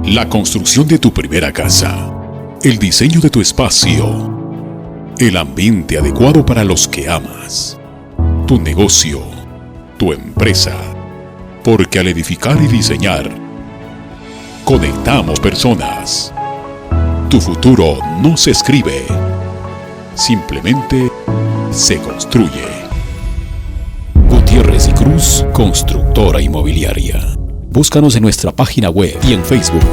La construcción de tu primera casa, el diseño de tu espacio, el ambiente adecuado para los que amas, tu negocio, tu empresa. Porque al edificar y diseñar, conectamos personas. Tu futuro no se escribe, simplemente se construye. Gutiérrez y Cruz, constructora inmobiliaria. Búscanos en nuestra página web y en Facebook.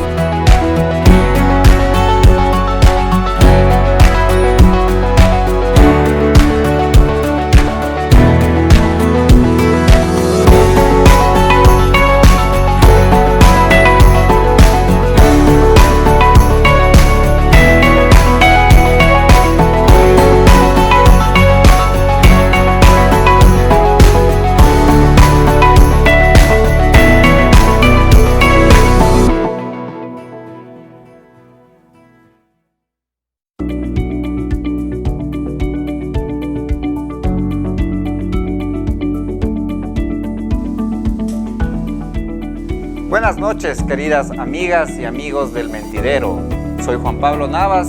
Buenas noches, queridas amigas y amigos del Mentidero. Soy Juan Pablo Navas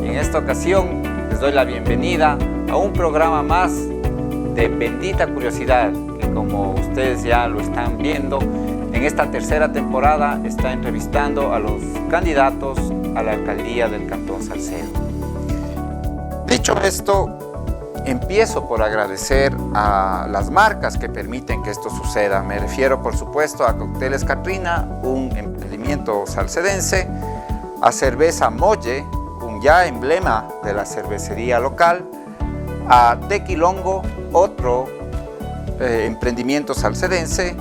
y en esta ocasión les doy la bienvenida a un programa más de Bendita Curiosidad, que como ustedes ya lo están viendo, en esta tercera temporada está entrevistando a los candidatos a la alcaldía del Cantón Salcedo. Dicho esto, empiezo por agradecer a las marcas que permiten que esto suceda. Me refiero, por supuesto, a Cócteles Catrina, un emprendimiento salcedense, a Cerveza Molle, un ya emblema de la cervecería local, a Tequilongo, otro emprendimiento salcedense,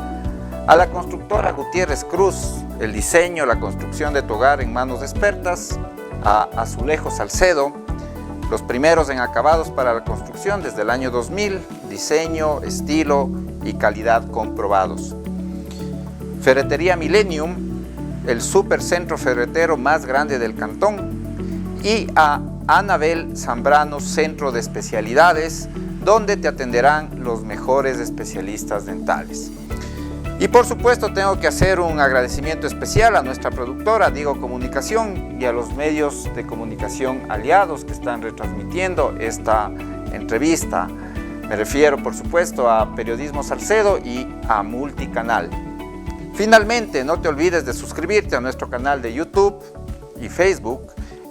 a la constructora Gutiérrez Cruz, el diseño, la construcción de tu hogar en manos expertas, a Azulejo Salcedo, los primeros en acabados para la construcción desde el año 2000, diseño, estilo y calidad comprobados. Ferretería Millennium, el supercentro ferretero más grande del cantón, y a Anabel Zambrano Centro de Especialidades, donde te atenderán los mejores especialistas dentales. Y por supuesto tengo que hacer un agradecimiento especial a nuestra productora Digo Comunicación y a los medios de comunicación aliados que están retransmitiendo esta entrevista. Me refiero por supuesto a Periodismo Salcedo y a Multicanal. Finalmente, no te olvides de suscribirte a nuestro canal de YouTube y Facebook,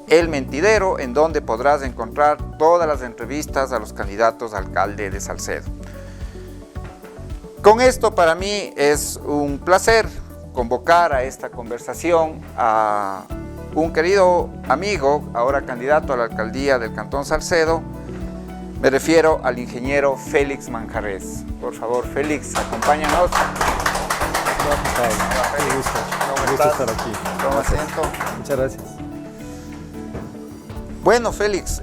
El Mentidero, en donde podrás encontrar todas las entrevistas a los candidatos a alcalde de Salcedo. Con esto, para mí es un placer convocar a esta conversación a un querido amigo, ahora candidato a la alcaldía del Cantón Salcedo. Me refiero al ingeniero Félix Manjarrés. Por favor, Félix, acompáñanos. Un gusto estar aquí. Toma asiento. Muchas gracias. Bueno, Félix,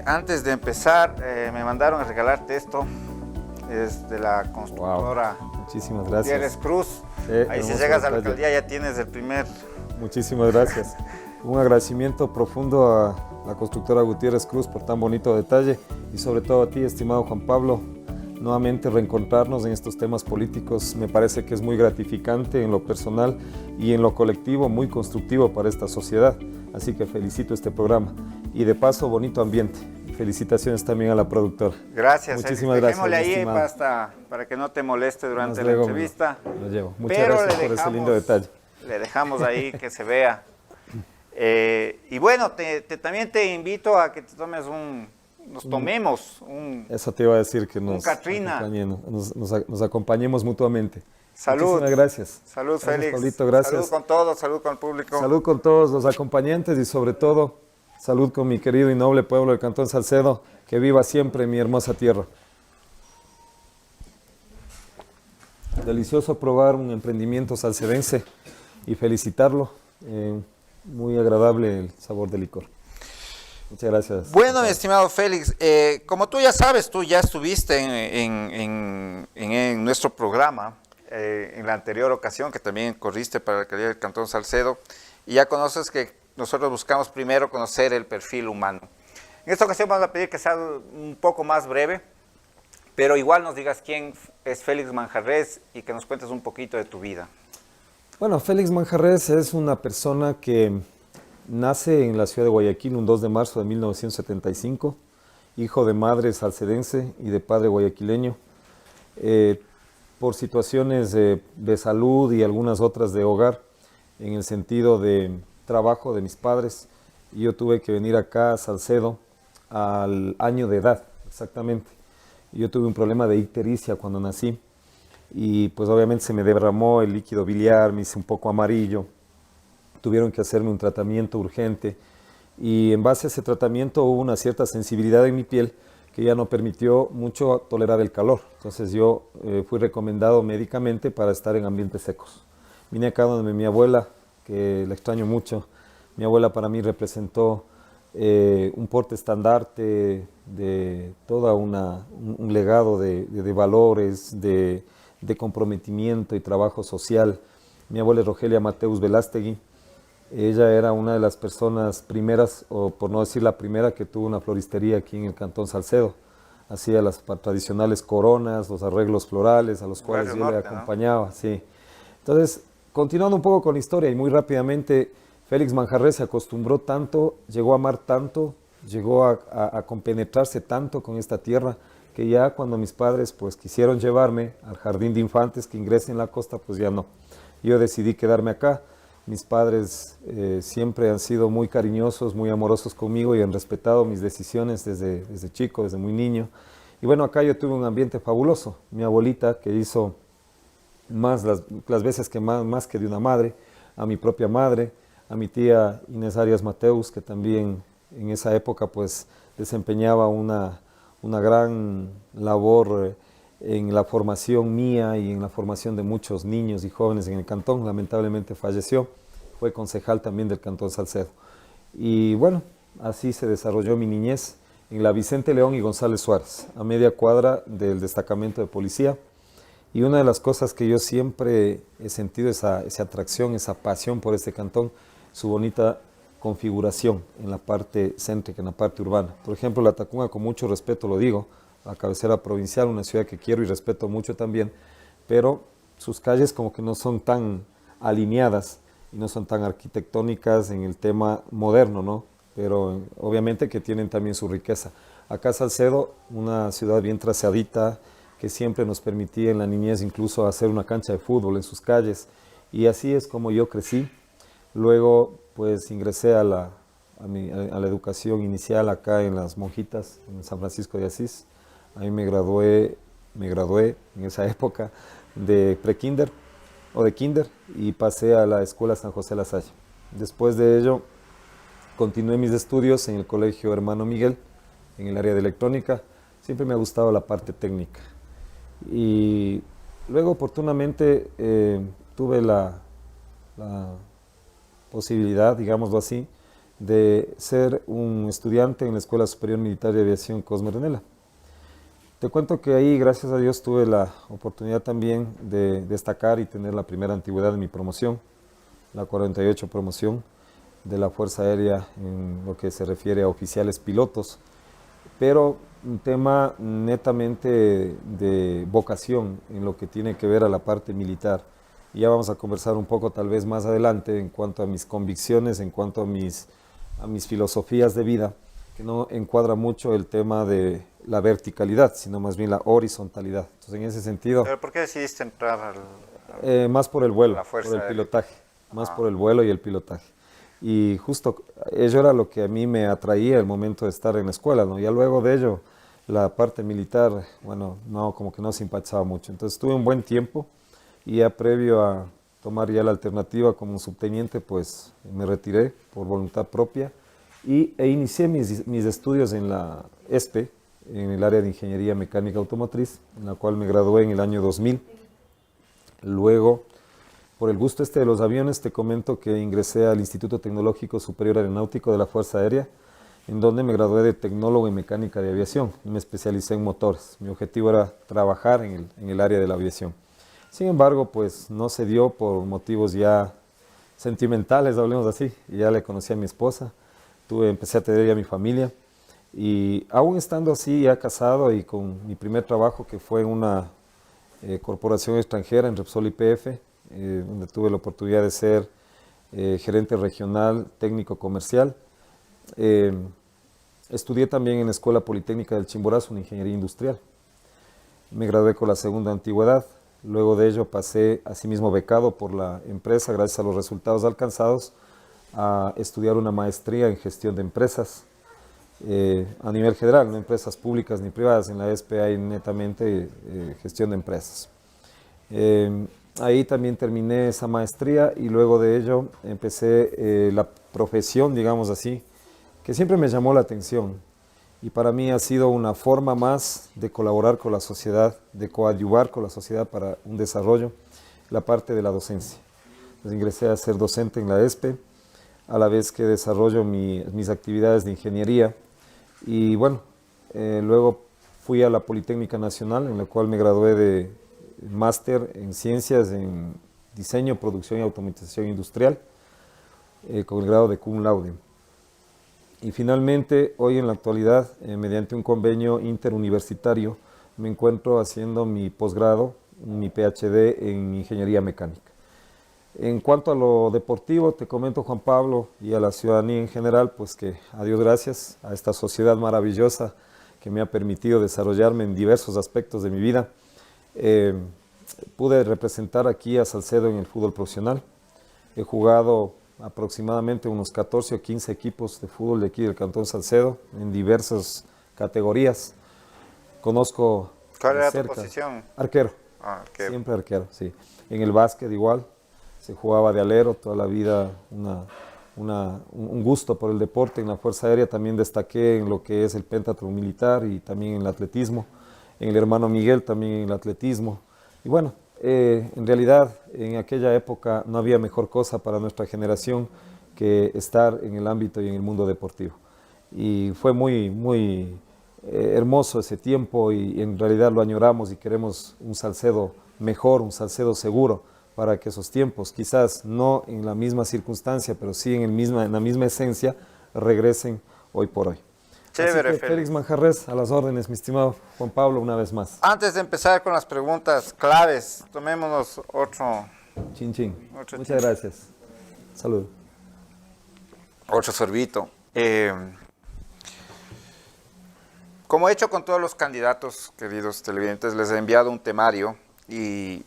antes de empezar, me mandaron a regalarte esto. Es de la constructora. Wow. Muchísimas gracias. Gutiérrez Cruz. Ahí si llegas a la alcaldía ya tienes el primer. Muchísimas gracias. Un agradecimiento profundo a la constructora Gutiérrez Cruz por tan bonito detalle y sobre todo a ti, estimado Juan Pablo. Nuevamente reencontrarnos en estos temas políticos me parece que es muy gratificante en lo personal y en lo colectivo, muy constructivo para esta sociedad. Así que felicito este programa y de paso bonito ambiente. Felicitaciones también a la productora. Gracias. Muchísimas gracias. Dejémosle ahí para que no te moleste durante la entrevista. Lo llevo. Muchas gracias por ese lindo detalle. Le dejamos ahí que se vea. Y bueno, también te invito a que te tomes nos tomemos un... Eso te iba a decir, que nos acompañemos mutuamente. Salud. Muchísimas gracias. Salud, gracias, Félix. Pablito, gracias. Salud con todos, salud con el público. Salud con todos los acompañantes y sobre todo, salud con mi querido y noble pueblo del Cantón Salcedo, que viva siempre en mi hermosa tierra. delicioso probar un emprendimiento salcedense y felicitarlo. Muy agradable el sabor del licor. Muchas gracias. Bueno, mi estimado Félix, como tú ya sabes, tú ya estuviste en nuestro programa en la anterior ocasión, que también corriste para la alcaldía del Cantón Salcedo, y ya conoces que nosotros buscamos primero conocer el perfil humano. En esta ocasión vamos a pedir que sea un poco más breve, pero igual nos digas quién es Félix Manjarrés y que nos cuentes un poquito de tu vida. Bueno, Félix Manjarrés es una persona que nace en la ciudad de Guayaquil un 2 de marzo de 1975, hijo de madre salcedense y de padre guayaquileño. Por situaciones de salud y algunas otras de hogar, en el sentido de trabajo de mis padres, yo tuve que venir acá a Salcedo al año de edad, exactamente. Yo tuve un problema de ictericia cuando nací y pues obviamente se me derramó el líquido biliar, me hice un poco amarillo, tuvieron que hacerme un tratamiento urgente y en base a ese tratamiento hubo una cierta sensibilidad en mi piel que ya no permitió mucho tolerar el calor. Entonces yo fui recomendado médicamente para estar en ambientes secos. Vine acá donde mi abuela, que la extraño mucho, mi abuela para mí representó un porte estandarte de toda un legado de valores, de comprometimiento y trabajo social. Mi abuela es Rogelia Mateus Velástegui. Ella era una de las personas primeras, o por no decir la primera, que tuvo una floristería aquí en el Cantón Salcedo. Hacía las tradicionales coronas, los arreglos florales, a los cuales yo le acompañaba. ¿No? Sí. Entonces, continuando un poco con la historia y muy rápidamente, Félix Manjarrés se acostumbró tanto, llegó a amar tanto, llegó a compenetrarse tanto con esta tierra, que ya cuando mis padres pues quisieron llevarme al jardín de infantes que ingrese en la costa, pues ya no. Yo decidí quedarme acá. Mis padres siempre han sido muy cariñosos, muy amorosos conmigo y han respetado mis decisiones desde chico, desde muy niño. Y bueno, acá yo tuve un ambiente fabuloso. Mi abuelita, que hizo más las veces que más que de una madre, a mi propia madre, a mi tía Inés Arias Mateus, que también en esa época pues desempeñaba una gran labor en la formación mía y en la formación de muchos niños y jóvenes en el cantón. Lamentablemente falleció, fue concejal también del Cantón Salcedo. Y bueno, así se desarrolló mi niñez en la Vicente León y González Suárez, a media cuadra del destacamento de policía. Y una de las cosas que yo siempre he sentido esa atracción, esa pasión por este cantón, su bonita configuración en la parte céntrica, en la parte urbana. Por ejemplo, la Tacunga, con mucho respeto lo digo, la cabecera provincial, una ciudad que quiero y respeto mucho también, pero sus calles como que no son tan alineadas y no son tan arquitectónicas en el tema moderno, ¿no? Pero obviamente que tienen también su riqueza. Acá Salcedo, una ciudad bien trazadita, que siempre nos permitía en la niñez incluso hacer una cancha de fútbol en sus calles, y así es como yo crecí. Luego pues ingresé a la educación inicial acá en Las Monjitas, en San Francisco de Asís. Ahí me gradué en esa época de prekinder o de kinder y pasé a la Escuela San José La Salle. Después de ello continué mis estudios en el Colegio Hermano Miguel, en el área de electrónica. Siempre me ha gustado la parte técnica. Y luego oportunamente tuve la posibilidad, digámoslo así, de ser un estudiante en la Escuela Superior Militar de Aviación Cosme Renela. Te cuento que ahí, gracias a Dios, tuve la oportunidad también de destacar y tener la primera antigüedad de mi promoción, la 48 promoción de la Fuerza Aérea en lo que se refiere a oficiales pilotos, pero un tema netamente de vocación en lo que tiene que ver a la parte militar. Y ya vamos a conversar un poco tal vez más adelante en cuanto a mis convicciones, en cuanto a mis filosofías de vida, que no encuadra mucho el tema de la verticalidad, sino más bien la horizontalidad. Entonces, en ese sentido... ¿Pero por qué decidiste entrar al... más por el vuelo, la fuerza por el pilotaje, más por el vuelo y el pilotaje. Y justo ello era lo que a mí me atraía el momento de estar en la escuela, ¿no? Ya luego de ello, la parte militar, bueno, no, como que no simpatizaba mucho. Entonces tuve un buen tiempo y ya previo a tomar ya la alternativa como subteniente, pues me retiré por voluntad propia e inicié mis estudios en la ESPE, en el área de Ingeniería Mecánica Automotriz, en la cual me gradué en el año 2000. Luego, por el gusto de los aviones, te comento que ingresé al Instituto Tecnológico Superior Aeronáutico de la Fuerza Aérea, en donde me gradué de tecnólogo en mecánica de aviación y me especialicé en motores. Mi objetivo era trabajar en el área de la aviación. Sin embargo, pues no se dio por motivos ya sentimentales, hablemos así, y ya le conocí a mi esposa, empecé a tener ya mi familia, y aún estando así, ya casado y con mi primer trabajo, que fue en una corporación extranjera, en Repsol YPF, donde tuve la oportunidad de ser gerente regional, técnico comercial. Estudié también en la Escuela Politécnica del Chimborazo, en Ingeniería Industrial. Me gradué con la segunda antigüedad. Luego de ello pasé, asimismo becado por la empresa, gracias a los resultados alcanzados, a estudiar una maestría en gestión de empresas a nivel general, no empresas públicas ni privadas. En la ESPE hay netamente gestión de empresas. Ahí también terminé esa maestría y luego de ello empecé la profesión, digamos así, que siempre me llamó la atención. Y para mí ha sido una forma más de colaborar con la sociedad, de coadyuvar con la sociedad para un desarrollo, la parte de la docencia. Entonces ingresé a ser docente en la ESPE, a la vez que desarrollo mis actividades de ingeniería. Y bueno, luego fui a la Politécnica Nacional, en la cual me gradué de máster en ciencias en diseño, producción y automatización industrial, con el grado de cum laude. Y finalmente, hoy en la actualidad, mediante un convenio interuniversitario, me encuentro haciendo mi posgrado, mi PhD en ingeniería mecánica. En cuanto a lo deportivo, te comento, Juan Pablo, y a la ciudadanía en general, pues que a Dios gracias, a esta sociedad maravillosa que me ha permitido desarrollarme en diversos aspectos de mi vida, pude representar aquí a Salcedo en el fútbol profesional. He jugado aproximadamente unos 14 o 15 equipos de fútbol de aquí del Cantón Salcedo, en diversas categorías. Conozco ¿Cuál era cerca. tu posición? Arquero. Arquero. Siempre arquero, sí. En el básquet igual, se jugaba de alero toda la vida, un gusto por el deporte. En la Fuerza Aérea también destaqué en lo que es el pentatlón militar y también en el atletismo. En el Hermano Miguel también en el atletismo. Y bueno, en realidad en aquella época no había mejor cosa para nuestra generación que estar en el ámbito y en el mundo deportivo. Y fue muy hermoso ese tiempo y en realidad lo añoramos y queremos un Salcedo mejor, un Salcedo seguro para que esos tiempos, quizás no en la misma circunstancia, pero sí en la misma esencia, regresen hoy por hoy. Chévere, Así que, Félix Manjarres, a las órdenes, mi estimado Juan Pablo, una vez más. Antes de empezar con las preguntas claves, tomémonos otro... Chin, chin. Otro Muchas gracias. Salud. Otro sorbito. Como he hecho con todos los candidatos, queridos televidentes, les he enviado un temario y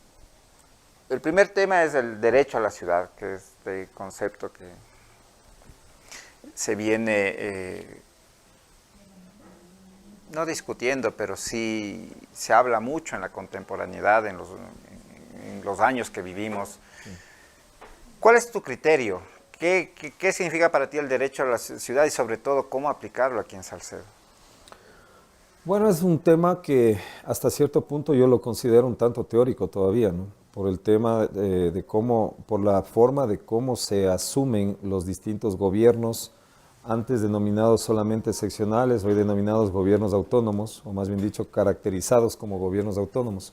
el primer tema es el derecho a la ciudad, que es este concepto que se viene... no discutiendo, pero sí se habla mucho en la contemporaneidad, en los años que vivimos. Sí. ¿Cuál es tu criterio? ¿Qué significa para ti el derecho a la ciudad y sobre todo cómo aplicarlo aquí en Salcedo? Bueno, es un tema que hasta cierto punto yo lo considero un tanto teórico todavía, ¿no? Por el tema de cómo, por la forma de cómo se asumen los distintos gobiernos, antes denominados solamente seccionales, hoy denominados gobiernos autónomos, o más bien dicho, caracterizados como gobiernos autónomos.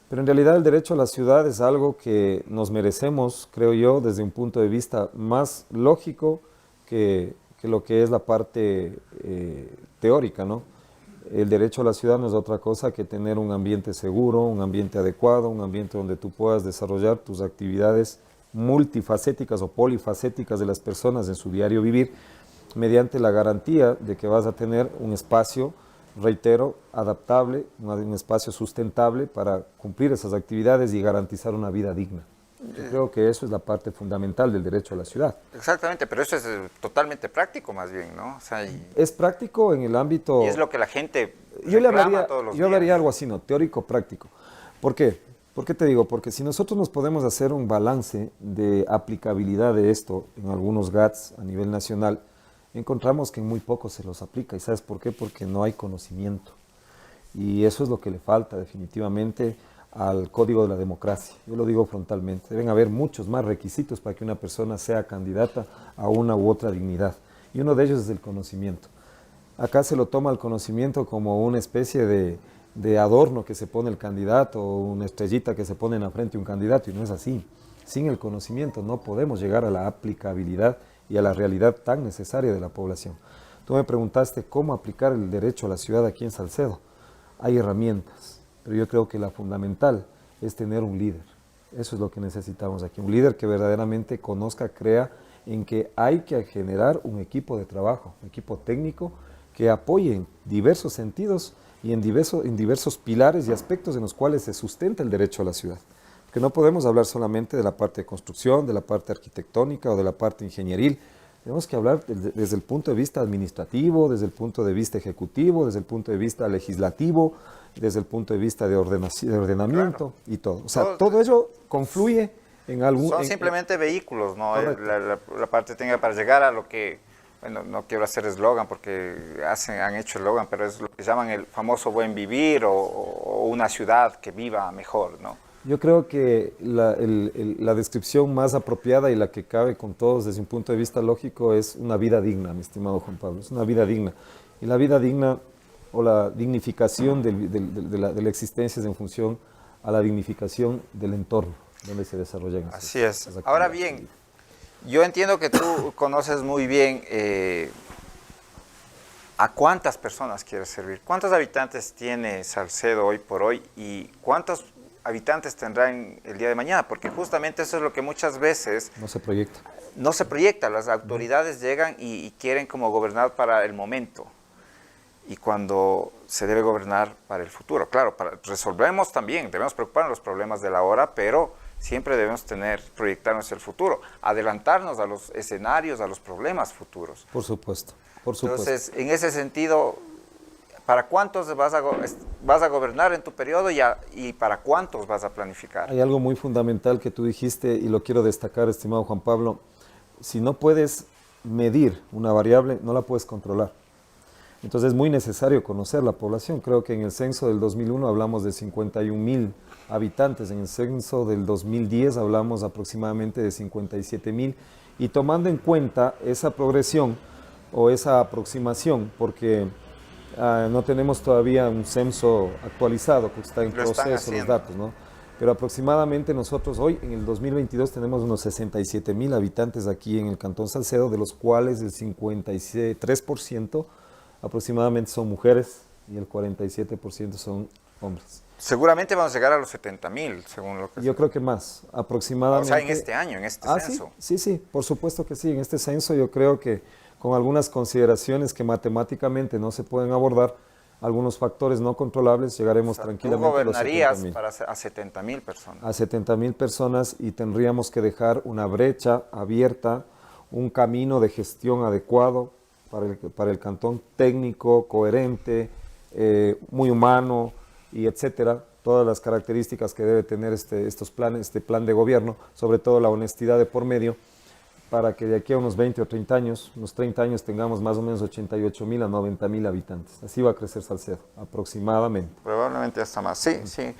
Pero en realidad el derecho a la ciudad es algo que nos merecemos, creo yo, desde un punto de vista más lógico que lo que es la parte teórica, ¿no? El derecho a la ciudad no es otra cosa que tener un ambiente seguro, un ambiente adecuado, un ambiente donde tú puedas desarrollar tus actividades multifacéticas o polifacéticas de las personas en su diario vivir, mediante la garantía de que vas a tener un espacio, reitero, adaptable, un espacio sustentable para cumplir esas actividades y garantizar una vida digna. Yo creo que eso es la parte fundamental del derecho a la ciudad. Exactamente, pero eso es totalmente práctico más bien, ¿no? O sea, es práctico en el ámbito... Y es lo que la gente reclama todos los días. Yo hablaría algo así, ¿no? Teórico-práctico. ¿Por qué? ¿Por qué te digo? Porque si nosotros nos podemos hacer un balance de aplicabilidad de esto en algunos GATS a nivel nacional, encontramos que en muy poco se los aplica. ¿Y sabes por qué? Porque no hay conocimiento. Y eso es lo que le falta definitivamente al código de la democracia. Yo lo digo frontalmente. Deben haber muchos más requisitos para que una persona sea candidata a una u otra dignidad. Y uno de ellos es el conocimiento. Acá se lo toma el conocimiento como una especie de adorno que se pone el candidato o una estrellita que se pone en la frente de un candidato, y no es así. Sin el conocimiento no podemos llegar a la aplicabilidad y a la realidad tan necesaria de la población. Tú me preguntaste cómo aplicar el derecho a la ciudad aquí en Salcedo. Hay herramientas, pero yo creo que la fundamental es tener un líder. Eso es lo que necesitamos aquí, un líder que verdaderamente conozca, crea en que hay que generar un equipo de trabajo, un equipo técnico que apoye en diversos sentidos y en diversos pilares y aspectos en los cuales se sustenta el derecho a la ciudad. Porque no podemos hablar solamente de la parte de construcción, de la parte arquitectónica o de la parte ingenieril. Tenemos que hablar desde el punto de vista administrativo, desde el punto de vista ejecutivo, desde el punto de vista legislativo, desde el punto de vista de ordenamiento, claro, y todo. O sea, todo ello confluye en algún... Son simplemente vehículos, ¿no? La parte técnica para llegar a lo que, bueno, no quiero hacer eslogan porque han hecho eslogan, pero es lo que llaman el famoso buen vivir o una ciudad que viva mejor, ¿no? Yo creo que la descripción más apropiada y la que cabe con todos desde un punto de vista lógico es una vida digna, mi estimado Juan Pablo, es una vida digna. Y la vida digna o la dignificación de la existencia es en función a la dignificación del entorno donde se desarrollan esas actividades. Así es. Esas Ahora bien, yo entiendo que tú conoces muy bien a cuántas personas quieres servir. ¿Cuántos habitantes tiene Salcedo hoy por hoy y cuántos habitantes tendrán el día de mañana? Porque justamente eso es lo que muchas veces no se proyecta. No se proyecta, las autoridades llegan y quieren como gobernar para el momento. Y cuando se debe gobernar para el futuro. Claro, resolvemos también, debemos preocuparnos de los problemas de la hora, pero siempre debemos proyectarnos el futuro, adelantarnos a los escenarios, a los problemas futuros. Por supuesto, por supuesto. Entonces, en ese sentido, ¿para cuántos vas a gobernar en tu periodo y para cuántos vas a planificar? Hay algo muy fundamental que tú dijiste y lo quiero destacar, estimado Juan Pablo. Si no puedes medir una variable, no la puedes controlar. Entonces es muy necesario conocer la población. Creo que en el censo del 2001 hablamos de 51,000 habitantes, en el censo del 2010 hablamos aproximadamente de 57,000, y tomando en cuenta esa progresión o esa aproximación, porque no tenemos todavía un censo actualizado, porque está en proceso los datos, ¿no? Pero aproximadamente nosotros hoy, en el 2022, tenemos unos 67,000 habitantes aquí en el Cantón Salcedo, de los cuales el 53% aproximadamente son mujeres y el 47% son hombres. Seguramente vamos a llegar a los 70,000, según lo que... Yo creo que más, aproximadamente. O sea, en este año, en este censo. Sí, por supuesto que sí. En este censo yo creo que con algunas consideraciones que matemáticamente no se pueden abordar, algunos factores no controlables, llegaremos tranquilamente a los 70,000. A 70,000 personas. A 70,000 personas, y tendríamos que dejar una brecha abierta, un camino de gestión adecuado para el cantón, técnico, coherente, muy humano, y etcétera, todas las características que debe tener este plan de gobierno, sobre todo la honestidad de por medio, para que de aquí a unos 20 o 30 años, tengamos más o menos 88,000 a 90,000 habitantes. Así va a crecer Salcedo, aproximadamente. Probablemente hasta más, sí, sí.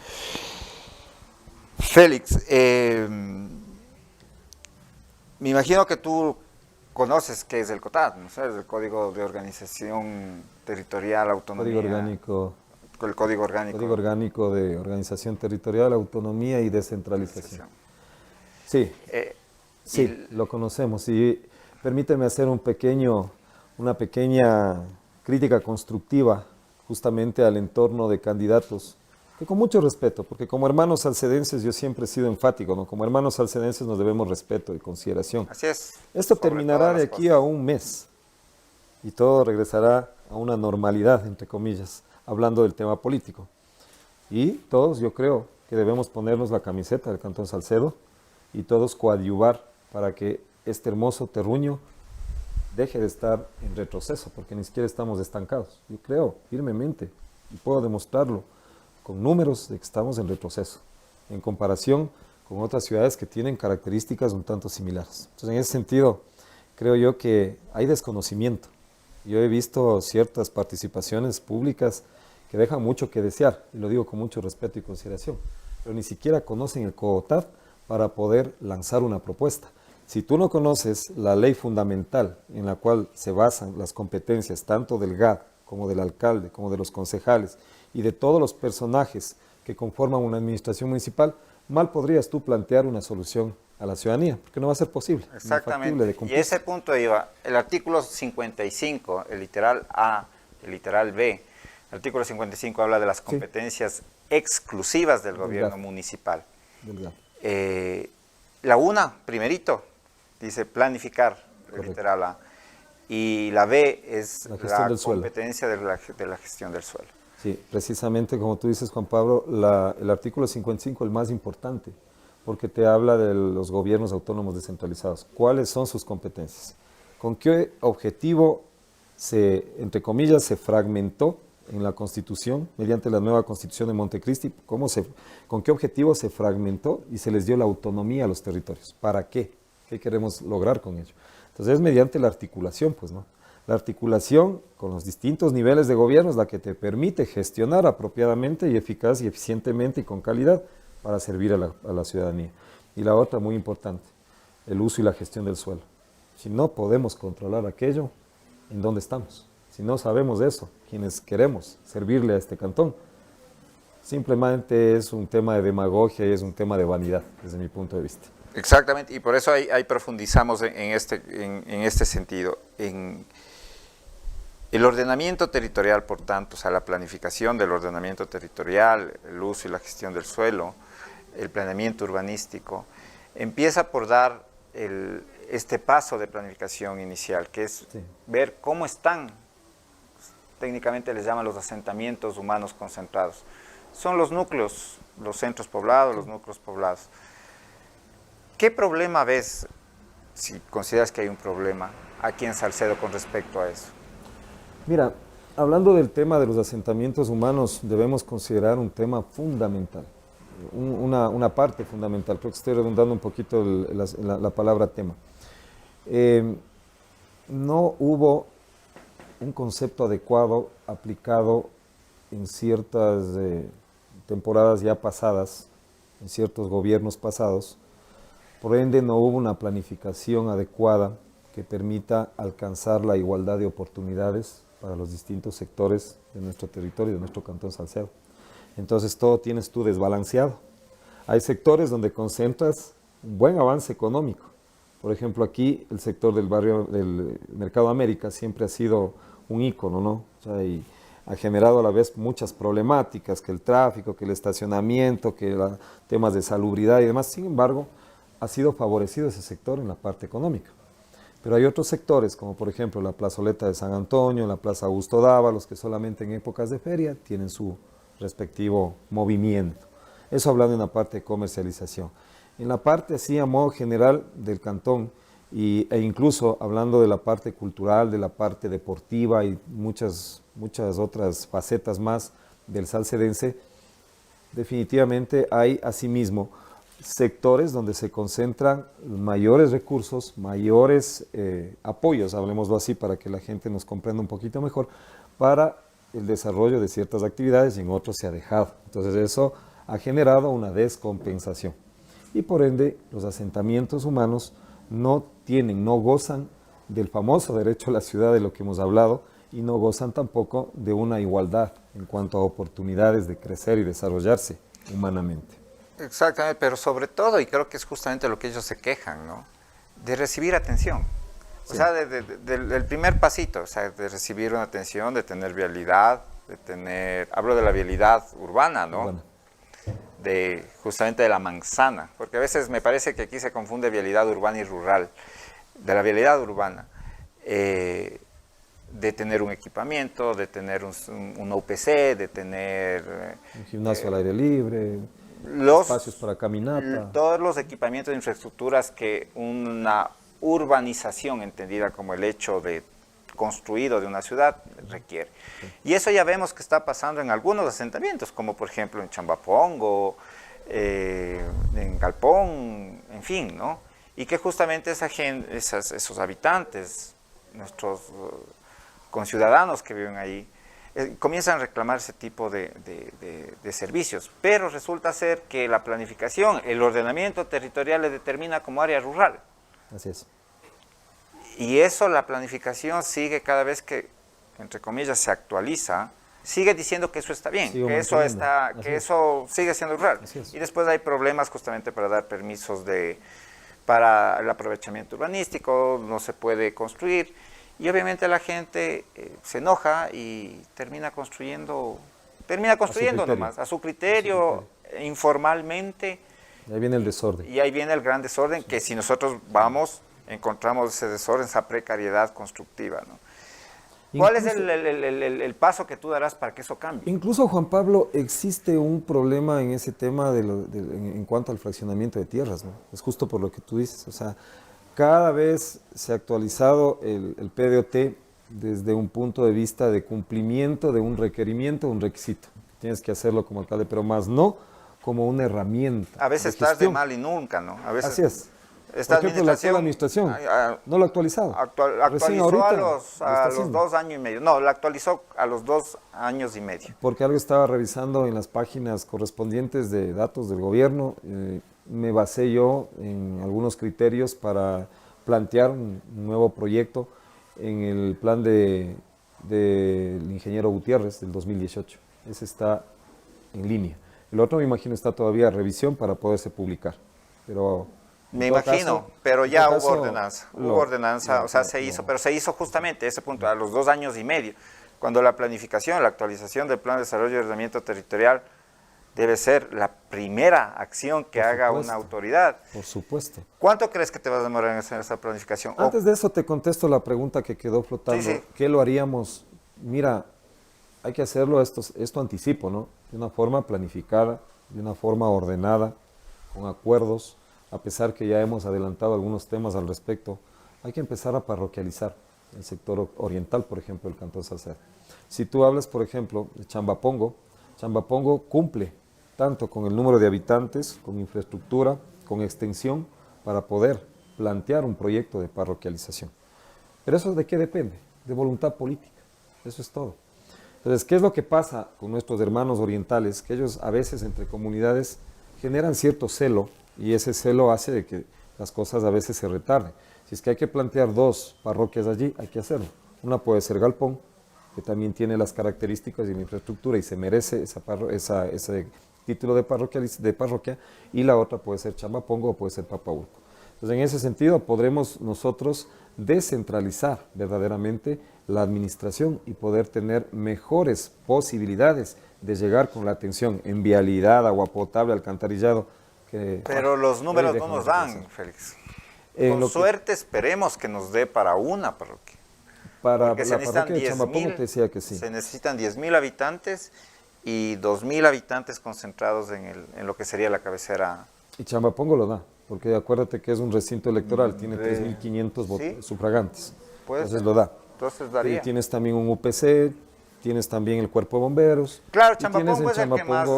Félix, me imagino que tú conoces qué es el COTAD, ¿no sé? Es el Código de Organización Territorial, Autonomía. Código orgánico. El Código Orgánico. Código Orgánico de Organización Territorial, Autonomía y Descentralización. Sí. Sí, lo conocemos, y permíteme hacer una pequeña crítica constructiva justamente al entorno de candidatos, que con mucho respeto, porque como hermanos salcedenses yo siempre he sido enfático, ¿no? Como hermanos salcedenses nos debemos respeto y consideración. Así es. Esto terminará de aquí a un mes y todo regresará a una normalidad, entre comillas, hablando del tema político. Y todos, yo creo, que debemos ponernos la camiseta del Cantón Salcedo y todos coadyuvar para que este hermoso terruño deje de estar en retroceso, porque ni siquiera estamos estancados. Yo creo firmemente, y puedo demostrarlo con números, de que estamos en retroceso, en comparación con otras ciudades que tienen características un tanto similares. Entonces, en ese sentido, creo yo que hay desconocimiento. Yo he visto ciertas participaciones públicas que dejan mucho que desear, y lo digo con mucho respeto y consideración. pero ni siquiera conocen el COOTAD para poder lanzar una propuesta. Si tú no conoces la ley fundamental en la cual se basan las competencias tanto del GAD como del alcalde, como de los concejales y de todos los personajes que conforman una administración municipal, mal podrías tú plantear una solución a la ciudadanía, porque no va a ser posible. Exactamente. De y ese punto iba, el artículo 55, el literal A, el literal B. El artículo 55 habla de las competencias exclusivas del gobierno municipal. La una, primerito, dice planificar, el literal A. Y la B es la competencia de la gestión del suelo. Sí, precisamente como tú dices, Juan Pablo, el artículo 55 es el más importante, porque te habla de los gobiernos autónomos descentralizados. ¿Cuáles son sus competencias? ¿Con qué objetivo entre comillas, se fragmentó en la Constitución, mediante la nueva Constitución de Montecristi? ¿Con qué objetivo se fragmentó y se les dio la autonomía a los territorios? ¿Para qué? ¿Qué queremos lograr con ello? Entonces es mediante la articulación, pues, ¿no? La articulación con los distintos niveles de gobierno es la que te permite gestionar apropiadamente y eficaz y eficientemente y con calidad para servir a la ciudadanía. Y la otra, muy importante, el uso y la gestión del suelo. Si no podemos controlar aquello, ¿en dónde estamos? Si no sabemos de eso, quienes queremos servirle a este cantón, simplemente es un tema de demagogia y es un tema de vanidad, desde mi punto de vista. Exactamente, y por eso ahí profundizamos en este sentido. En el ordenamiento territorial, por tanto, o sea, la planificación del ordenamiento territorial, el uso y la gestión del suelo, el planeamiento urbanístico, empieza por dar este paso de planificación inicial, que es ver cómo están, técnicamente les llaman los asentamientos humanos concentrados. Son los núcleos, los centros poblados, los núcleos poblados. ¿Qué problema ves, si consideras que hay un problema, aquí en Salcedo con respecto a eso? Mira, hablando del tema de los asentamientos humanos, debemos considerar un tema fundamental, una parte fundamental. Creo que estoy redundando un poquito la palabra tema. No hubo un concepto adecuado aplicado en ciertas temporadas ya pasadas, en ciertos gobiernos pasados. Por ende, no hubo una planificación adecuada que permita alcanzar la igualdad de oportunidades para los distintos sectores de nuestro territorio, de nuestro Cantón Salcedo. Entonces, todo tienes tú desbalanceado. Hay sectores donde concentras un buen avance económico. Por ejemplo, aquí el sector del barrio del Mercado América siempre ha sido un ícono, ¿no? O sea, y ha generado a la vez muchas problemáticas, que el tráfico, que el estacionamiento, que temas de salubridad y demás. Sin embargo, ha sido favorecido ese sector en la parte económica. Pero hay otros sectores, como por ejemplo la plazoleta de San Antonio, la Plaza Augusto Dávalos, que solamente en épocas de feria tienen su respectivo movimiento. Eso hablando en la parte de comercialización. En la parte así a modo general del cantón, e incluso hablando de la parte cultural, de la parte deportiva y muchas otras facetas más del salcedense, definitivamente hay asimismo sectores donde se concentran mayores recursos, mayores apoyos, hablemoslo así para que la gente nos comprenda un poquito mejor, para el desarrollo de ciertas actividades y en otros se ha dejado. Entonces eso ha generado una descompensación y por ende los asentamientos humanos no gozan del famoso derecho a la ciudad de lo que hemos hablado y no gozan tampoco de una igualdad en cuanto a oportunidades de crecer y desarrollarse humanamente. Exactamente, pero sobre todo, y creo que es justamente lo que ellos se quejan, ¿no? De recibir atención. O sea, del primer pasito, o sea, de recibir una atención, de tener vialidad, hablo de la vialidad urbana, ¿no? Urbana. Justamente de la manzana, porque a veces me parece que aquí se confunde vialidad urbana y rural. De la vialidad urbana, de tener un equipamiento, de tener un UPC, de tener... un gimnasio al aire libre... espacios para caminata. Todos los equipamientos de infraestructuras que una urbanización entendida como el hecho de construido de una ciudad requiere. Sí. Y eso ya vemos que está pasando en algunos asentamientos, como por ejemplo en Chambapongo, en Galpón, en fin, ¿no? Y que justamente esos habitantes, nuestros conciudadanos que viven ahí, comienzan a reclamar ese tipo de servicios, pero resulta ser que la planificación, el ordenamiento territorial le determina como área rural. Así es. Y eso, la planificación sigue cada vez que, entre comillas, se actualiza, sigue diciendo que eso está bien, que eso sigue siendo rural. Y después hay problemas justamente para dar permisos para el aprovechamiento urbanístico, no se puede construir. Y obviamente la gente se enoja y termina construyendo nomás, a su criterio, informalmente. Y ahí viene el desorden. Y ahí viene el gran desorden, que si nosotros encontramos ese desorden, esa precariedad constructiva, ¿no? ¿Cuál es el paso que tú darás para que eso cambie? Incluso, Juan Pablo, existe un problema en ese tema en cuanto al fraccionamiento de tierras, ¿no? Es justo por lo que tú dices, o sea, cada vez se ha actualizado el PDOT desde un punto de vista de cumplimiento de un requerimiento, un requisito. Tienes que hacerlo como alcalde, pero más no como una herramienta. A veces estás de mal y nunca, ¿no? A veces, así es. Esta Por ejemplo, la actual administración no lo ha actualizado. Actualizó a los 2 años y medio. No, la actualizó a los 2 años y medio. Porque algo estaba revisando en las páginas correspondientes de datos del gobierno. Me basé yo en algunos criterios para plantear un nuevo proyecto en el plan del ingeniero Gutiérrez del 2018. Ese está en línea. El otro, me imagino, está todavía a revisión para poderse publicar. Pero me imagino, pero ya hubo ordenanza. Hubo ordenanza, o sea, se hizo, pero se hizo justamente ese punto, a los 2 años y medio, cuando la planificación, la actualización del Plan de Desarrollo y Ordenamiento Territorial debe ser la primera acción que haga una autoridad. Por supuesto. ¿Cuánto crees que te vas a demorar en hacer esa planificación? Antes de eso te contesto la pregunta que quedó flotando. Sí. ¿Qué lo haríamos? Mira, hay que hacerlo, esto anticipo, ¿no? De una forma planificada, de una forma ordenada, con acuerdos, a pesar que ya hemos adelantado algunos temas al respecto. Hay que empezar a parroquializar el sector oriental, por ejemplo, el Cantón Salcedo. Si tú hablas, por ejemplo, de Chambapongo cumple tanto con el número de habitantes, con infraestructura, con extensión, para poder plantear un proyecto de parroquialización. Pero ¿eso de qué depende? De voluntad política. Eso es todo. Entonces, ¿qué es lo que pasa con nuestros hermanos orientales? Que ellos a veces entre comunidades generan cierto celo, y ese celo hace de que las cosas a veces se retarden. Si es que hay que plantear 2 parroquias allí, hay que hacerlo. Una puede ser Galpón, que también tiene las características y la infraestructura y se merece ese título de parroquia, y la otra puede ser Chambapongo o puede ser Papaulco. Entonces, en ese sentido, podremos nosotros descentralizar verdaderamente la administración y poder tener mejores posibilidades de llegar con la atención en vialidad, agua potable, alcantarillado. Pero los números no nos dan, Félix. Con suerte esperemos que nos dé para una parroquia. Para la parroquia de Chambapongo te decía que sí. Se necesitan 10.000 habitantes y 2.000 habitantes concentrados en lo que sería la cabecera. Y Chambapongo lo da, porque acuérdate que es un recinto electoral, tiene 3.500 sufragantes. Entonces lo da. Entonces daría. Y tienes también un UPC, tienes también el Cuerpo de Bomberos. Claro, Chambapongo es el que más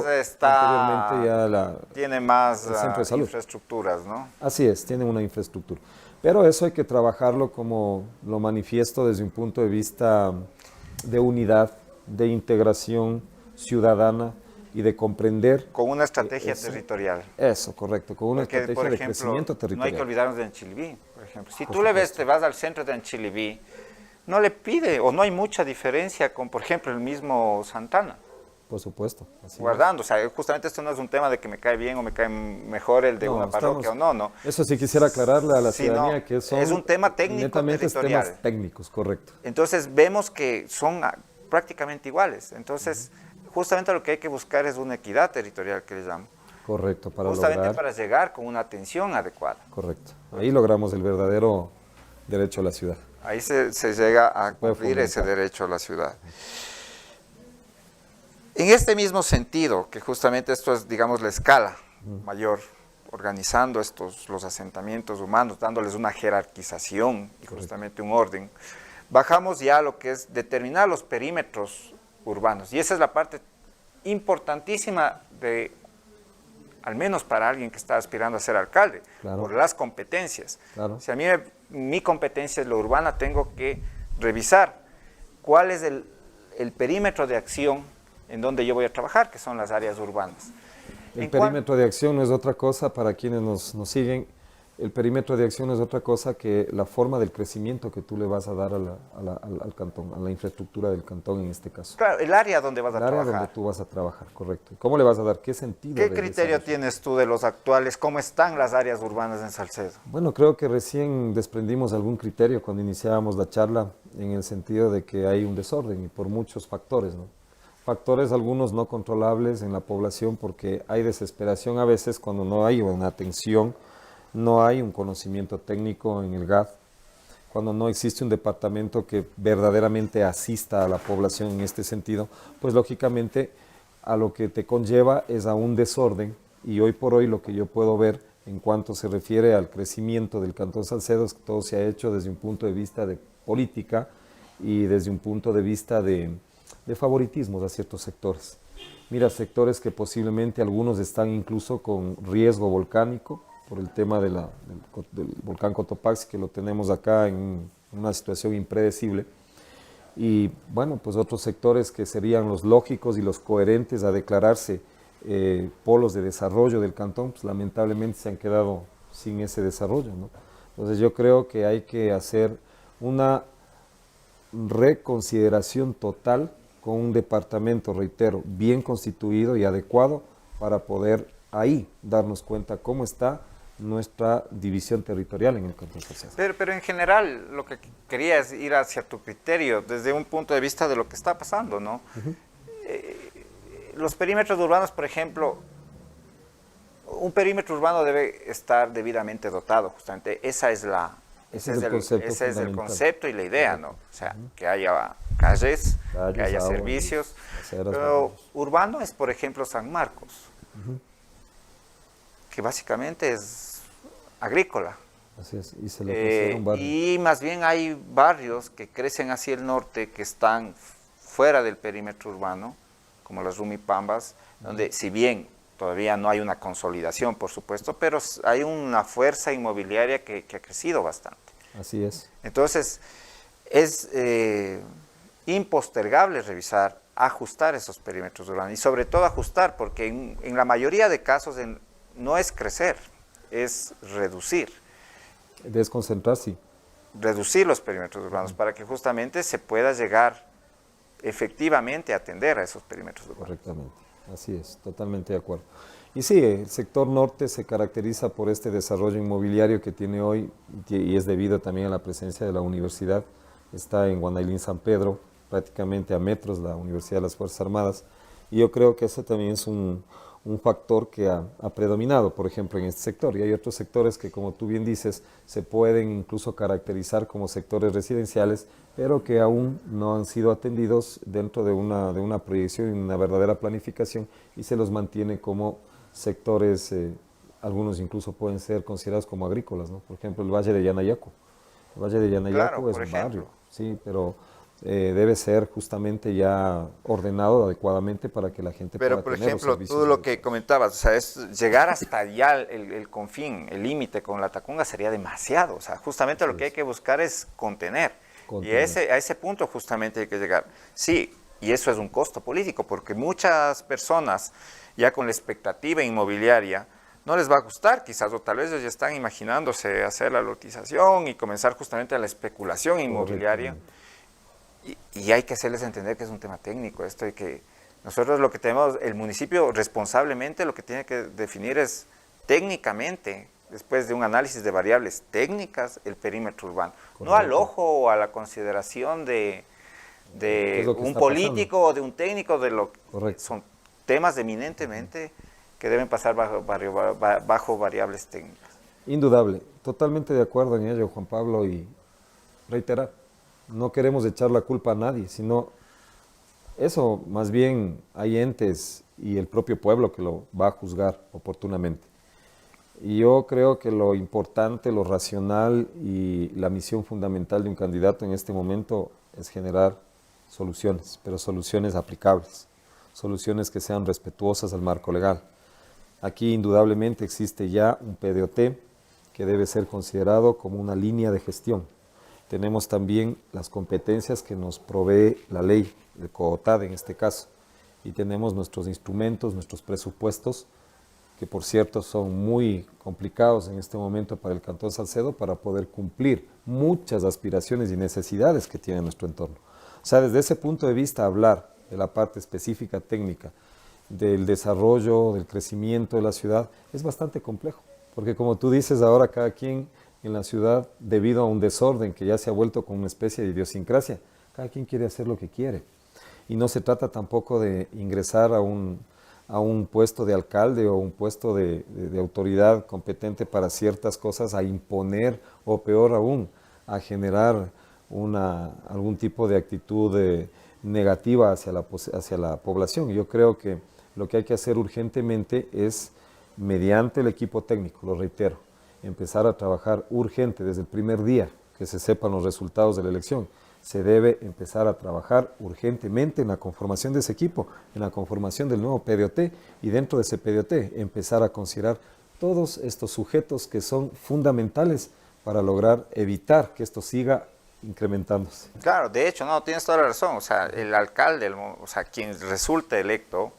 tiene más infraestructuras, ¿no? Así es, tiene una infraestructura. Pero eso hay que trabajarlo, como lo manifiesto, desde un punto de vista de unidad, de integración ciudadana y de comprender. Con una estrategia territorial. Eso, correcto, con una estrategia de crecimiento territorial. No hay que olvidarnos de Anchilibí, por ejemplo. Si tú te vas al centro de Anchilibí, no le pide, o no hay mucha diferencia con, por ejemplo, el mismo Santana. Por supuesto. Guardando, o sea, justamente esto no es un tema de que me cae bien o me cae mejor el de una parroquia o no. Eso sí quisiera aclararle a la ciudadanía, que son es un tema técnico netamente territorial. Temas técnicos, correcto. Entonces vemos que son prácticamente iguales. Entonces, justamente lo que hay que buscar es una equidad territorial, que le llamo. Correcto, justamente para llegar con una atención adecuada. Correcto. Ahí logramos el verdadero derecho a la ciudad. Ahí se llega a cumplir ese derecho a la ciudad. En este mismo sentido, que justamente esto es, digamos, la escala mayor, organizando los asentamientos humanos, dándoles una jerarquización y justamente un orden, bajamos ya a lo que es determinar los perímetros urbanos. Y esa es la parte importantísima al menos para alguien que está aspirando a ser alcalde, por las competencias. Claro. Si a mí mi competencia es lo urbana, tengo que revisar cuál es el perímetro de acción en donde yo voy a trabajar, que son las áreas urbanas. El perímetro de acción no es otra cosa, para quienes nos siguen, el perímetro de acción no es otra cosa que la forma del crecimiento que tú le vas a dar al cantón, a la infraestructura del cantón en este caso. Claro, el área donde vas a trabajar. El área donde tú vas a trabajar, correcto. ¿Cómo le vas a dar? ¿Qué sentido? ¿Qué criterio tienes tú de los actuales? ¿Cómo están las áreas urbanas en Salcedo? Bueno, creo que recién desprendimos algún criterio cuando iniciábamos la charla, en el sentido de que hay un desorden y por muchos factores, ¿no? Factores algunos no controlables en la población, porque hay desesperación a veces cuando no hay una atención, no hay un conocimiento técnico en el GAD, cuando no existe un departamento que verdaderamente asista a la población en este sentido, pues lógicamente a lo que te conlleva es a un desorden. Y hoy por hoy lo que yo puedo ver en cuanto se refiere al crecimiento del Cantón Salcedo es que todo se ha hecho desde un punto de vista de política y desde un punto de vista de favoritismos a ciertos sectores. Mira, sectores que posiblemente algunos están incluso con riesgo volcánico por el tema del volcán Cotopaxi, que lo tenemos acá en una situación impredecible. Y bueno, pues otros sectores que serían los lógicos y los coherentes a declararse polos de desarrollo del cantón, pues lamentablemente se han quedado sin ese desarrollo, ¿no? Entonces yo creo que hay que hacer una reconsideración total con un departamento, reitero, bien constituido y adecuado para poder ahí darnos cuenta cómo está nuestra división territorial en el Cantón Salcedo. Pero en general lo que quería es ir hacia tu criterio desde un punto de vista de lo que está pasando, ¿no? Los perímetros urbanos, por ejemplo, un perímetro urbano debe estar debidamente dotado, justamente. Ese es el concepto y la idea, ¿no? O sea, que haya calles, que haya agua, servicios. aceras, Pero barrios. urbano es, por ejemplo, San Marcos, que básicamente es agrícola. Así es, y se lo considera un barrio. Y más bien hay barrios que crecen hacia el norte, que están fuera del perímetro urbano, como las Rumipambas, donde si bien todavía no hay una consolidación, por supuesto, pero hay una fuerza inmobiliaria que ha crecido bastante. Así es. Entonces, es impostergable revisar, ajustar esos perímetros urbanos, y sobre todo ajustar, porque en la mayoría de casos no es crecer, es reducir. Desconcentrar, sí. Reducir los perímetros urbanos para que justamente se pueda llegar efectivamente a atender a esos perímetros urbanos. Correctamente, así es, totalmente de acuerdo. Y sí, el sector norte se caracteriza por este desarrollo inmobiliario que tiene hoy, y es debido también a la presencia de la universidad. Está en Guanaylín San Pedro, prácticamente a metros la Universidad de las Fuerzas Armadas, y yo creo que ese también es un factor que ha predominado, por ejemplo, en este sector. Y hay otros sectores que, como tú bien dices, se pueden incluso caracterizar como sectores residenciales, pero que aún no han sido atendidos dentro de una proyección y una verdadera planificación, y se los mantiene como sectores, algunos incluso pueden ser considerados como agrícolas, ¿no? Por ejemplo, el Valle de Yanayacu. El Valle de Yanayacu, claro, es un barrio, sí, pero debe ser justamente ya ordenado adecuadamente para que la gente pueda tener los servicios. Pero, por ejemplo, tú lo que comentabas, o sea, es llegar hasta allá el confín, el límite con la Tacunga sería demasiado. O sea, justamente lo que hay que buscar es contener. Y a ese punto justamente hay que llegar. Sí, y eso es un costo político, porque muchas personas, ya con la expectativa inmobiliaria, no les va a gustar quizás, o tal vez ellos ya están imaginándose hacer la lotización y comenzar justamente la especulación inmobiliaria. Y hay que hacerles entender que es un tema técnico esto, y que nosotros lo que tenemos, el municipio responsablemente lo que tiene que definir es técnicamente, después de un análisis de variables técnicas, el perímetro urbano. Correcto. No al ojo o a la consideración de un político pasando, o de un técnico, son temas eminentemente que deben pasar bajo variables técnicas. Indudable, totalmente de acuerdo en ello, Juan Pablo, y reiterar, no queremos echar la culpa a nadie, sino eso, más bien hay entes y el propio pueblo que lo va a juzgar oportunamente. Y yo creo que lo importante, lo racional y la misión fundamental de un candidato en este momento es generar soluciones, pero soluciones aplicables, soluciones que sean respetuosas al marco legal. Aquí indudablemente existe ya un PDOT que debe ser considerado como una línea de gestión. tenemos también las competencias que nos provee la ley de COOTAD en este caso, y tenemos nuestros instrumentos, nuestros presupuestos, que por cierto son muy complicados en este momento para el Cantón Salcedo para poder cumplir muchas aspiraciones y necesidades que tiene nuestro entorno. O sea, desde ese punto de vista, hablar de la parte específica técnica, del desarrollo, del crecimiento de la ciudad, es bastante complejo, porque como tú dices, ahora cada quien en la ciudad, debido a un desorden que ya se ha vuelto como una especie de idiosincrasia, cada quien quiere hacer lo que quiere. Y no se trata tampoco de ingresar a un puesto de alcalde o un puesto de autoridad competente para ciertas cosas, a imponer o peor aún, a generar algún tipo de actitud negativa hacia la población. Yo creo que lo que hay que hacer urgentemente es, mediante el equipo técnico, lo reitero, empezar a trabajar urgente desde el primer día que se sepan los resultados de la elección. Se debe empezar a trabajar urgentemente en la conformación de ese equipo, en la conformación del nuevo PDOT, y dentro de ese PDOT empezar a considerar todos estos sujetos que son fundamentales para lograr evitar que esto siga incrementándose. Claro, de hecho, no, tienes toda la razón. O sea, el alcalde, o sea, quien resulte electo,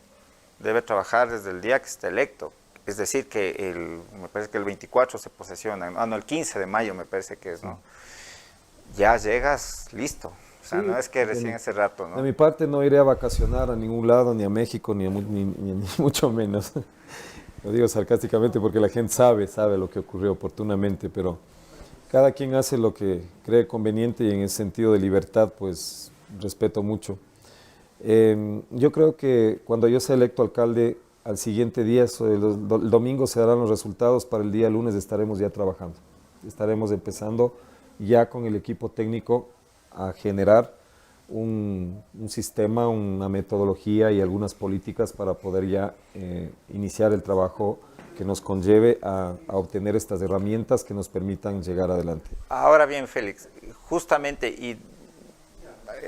debe trabajar desde el día que esté electo. Es decir, que me parece que el 24 se posesiona, no, el 15 de mayo me parece que es, ¿no? Ya llegas listo. O sea, sí, no es que recién hace rato, ¿no? De mi parte no iré a vacacionar a ningún lado, ni a México, ni mucho menos. Lo digo sarcásticamente porque la gente sabe lo que ocurrió oportunamente, pero cada quien hace lo que cree conveniente, y en ese sentido de libertad, pues respeto mucho. Yo creo que cuando yo sea electo alcalde, al siguiente día, el domingo se darán los resultados, para el día lunes estaremos ya trabajando. Estaremos empezando ya con el equipo técnico a generar un sistema, una metodología y algunas políticas para poder ya iniciar el trabajo que nos conlleve a obtener estas herramientas que nos permitan llegar adelante. Ahora bien, Félix, justamente, y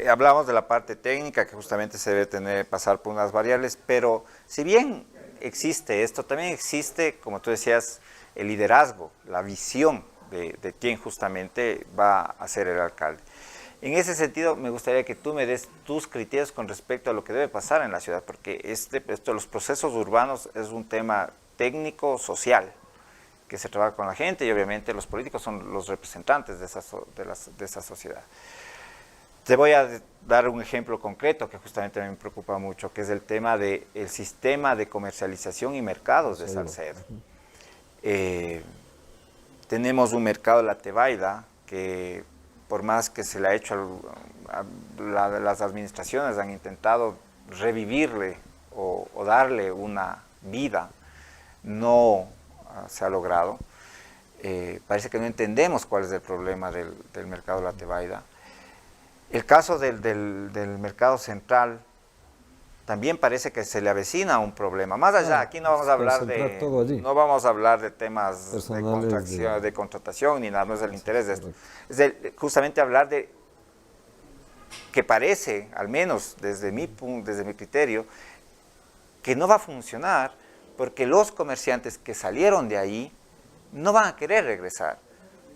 hablamos de la parte técnica, que justamente se debe pasar por unas variables, pero si bien existe esto, también existe, como tú decías, el liderazgo, la visión de quién justamente va a ser el alcalde. En ese sentido, me gustaría que tú me des tus criterios con respecto a lo que debe pasar en la ciudad, porque los procesos urbanos es un tema técnico, social, que se trabaja con la gente, y obviamente los políticos son los representantes de esa sociedad. Te voy a dar un ejemplo concreto que justamente me preocupa mucho, que es el tema del sistema de comercialización y mercados de Salcedo. Tenemos un mercado de la Tebaida que, por más que se le ha hecho, las administraciones han intentado revivirle o darle una vida, no se ha logrado. Parece que no entendemos cuál es el problema del mercado de la Tebaida. El caso del mercado central también parece que se le avecina un problema. Más allá, aquí no vamos a hablar de temas de contratación ni nada, no es el interés de esto. Es justamente hablar de que parece, al menos desde mi criterio, que no va a funcionar, porque los comerciantes que salieron de ahí no van a querer regresar,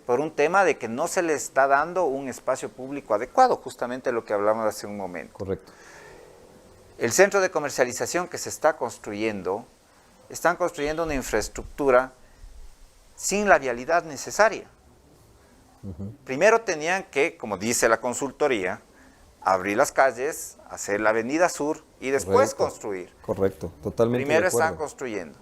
por un tema de que no se les está dando un espacio público adecuado, justamente lo que hablamos hace un momento. Correcto. El centro de comercialización que se está construyendo, están construyendo una infraestructura sin la vialidad necesaria. Primero tenían que, como dice la consultoría, abrir las calles, hacer la avenida sur y después construir. Correcto, totalmente Primero de acuerdo. están construyendo.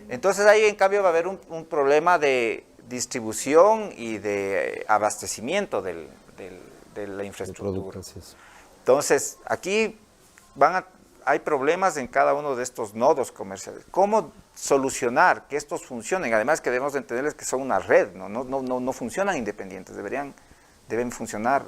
Entonces ahí en cambio va a haber un problema de distribución y de abastecimiento de la infraestructura. Entonces aquí hay problemas en cada uno de estos nodos comerciales. ¿Cómo solucionar que estos funcionen? Además que debemos entenderles que son una red, no funcionan independientes, deben funcionar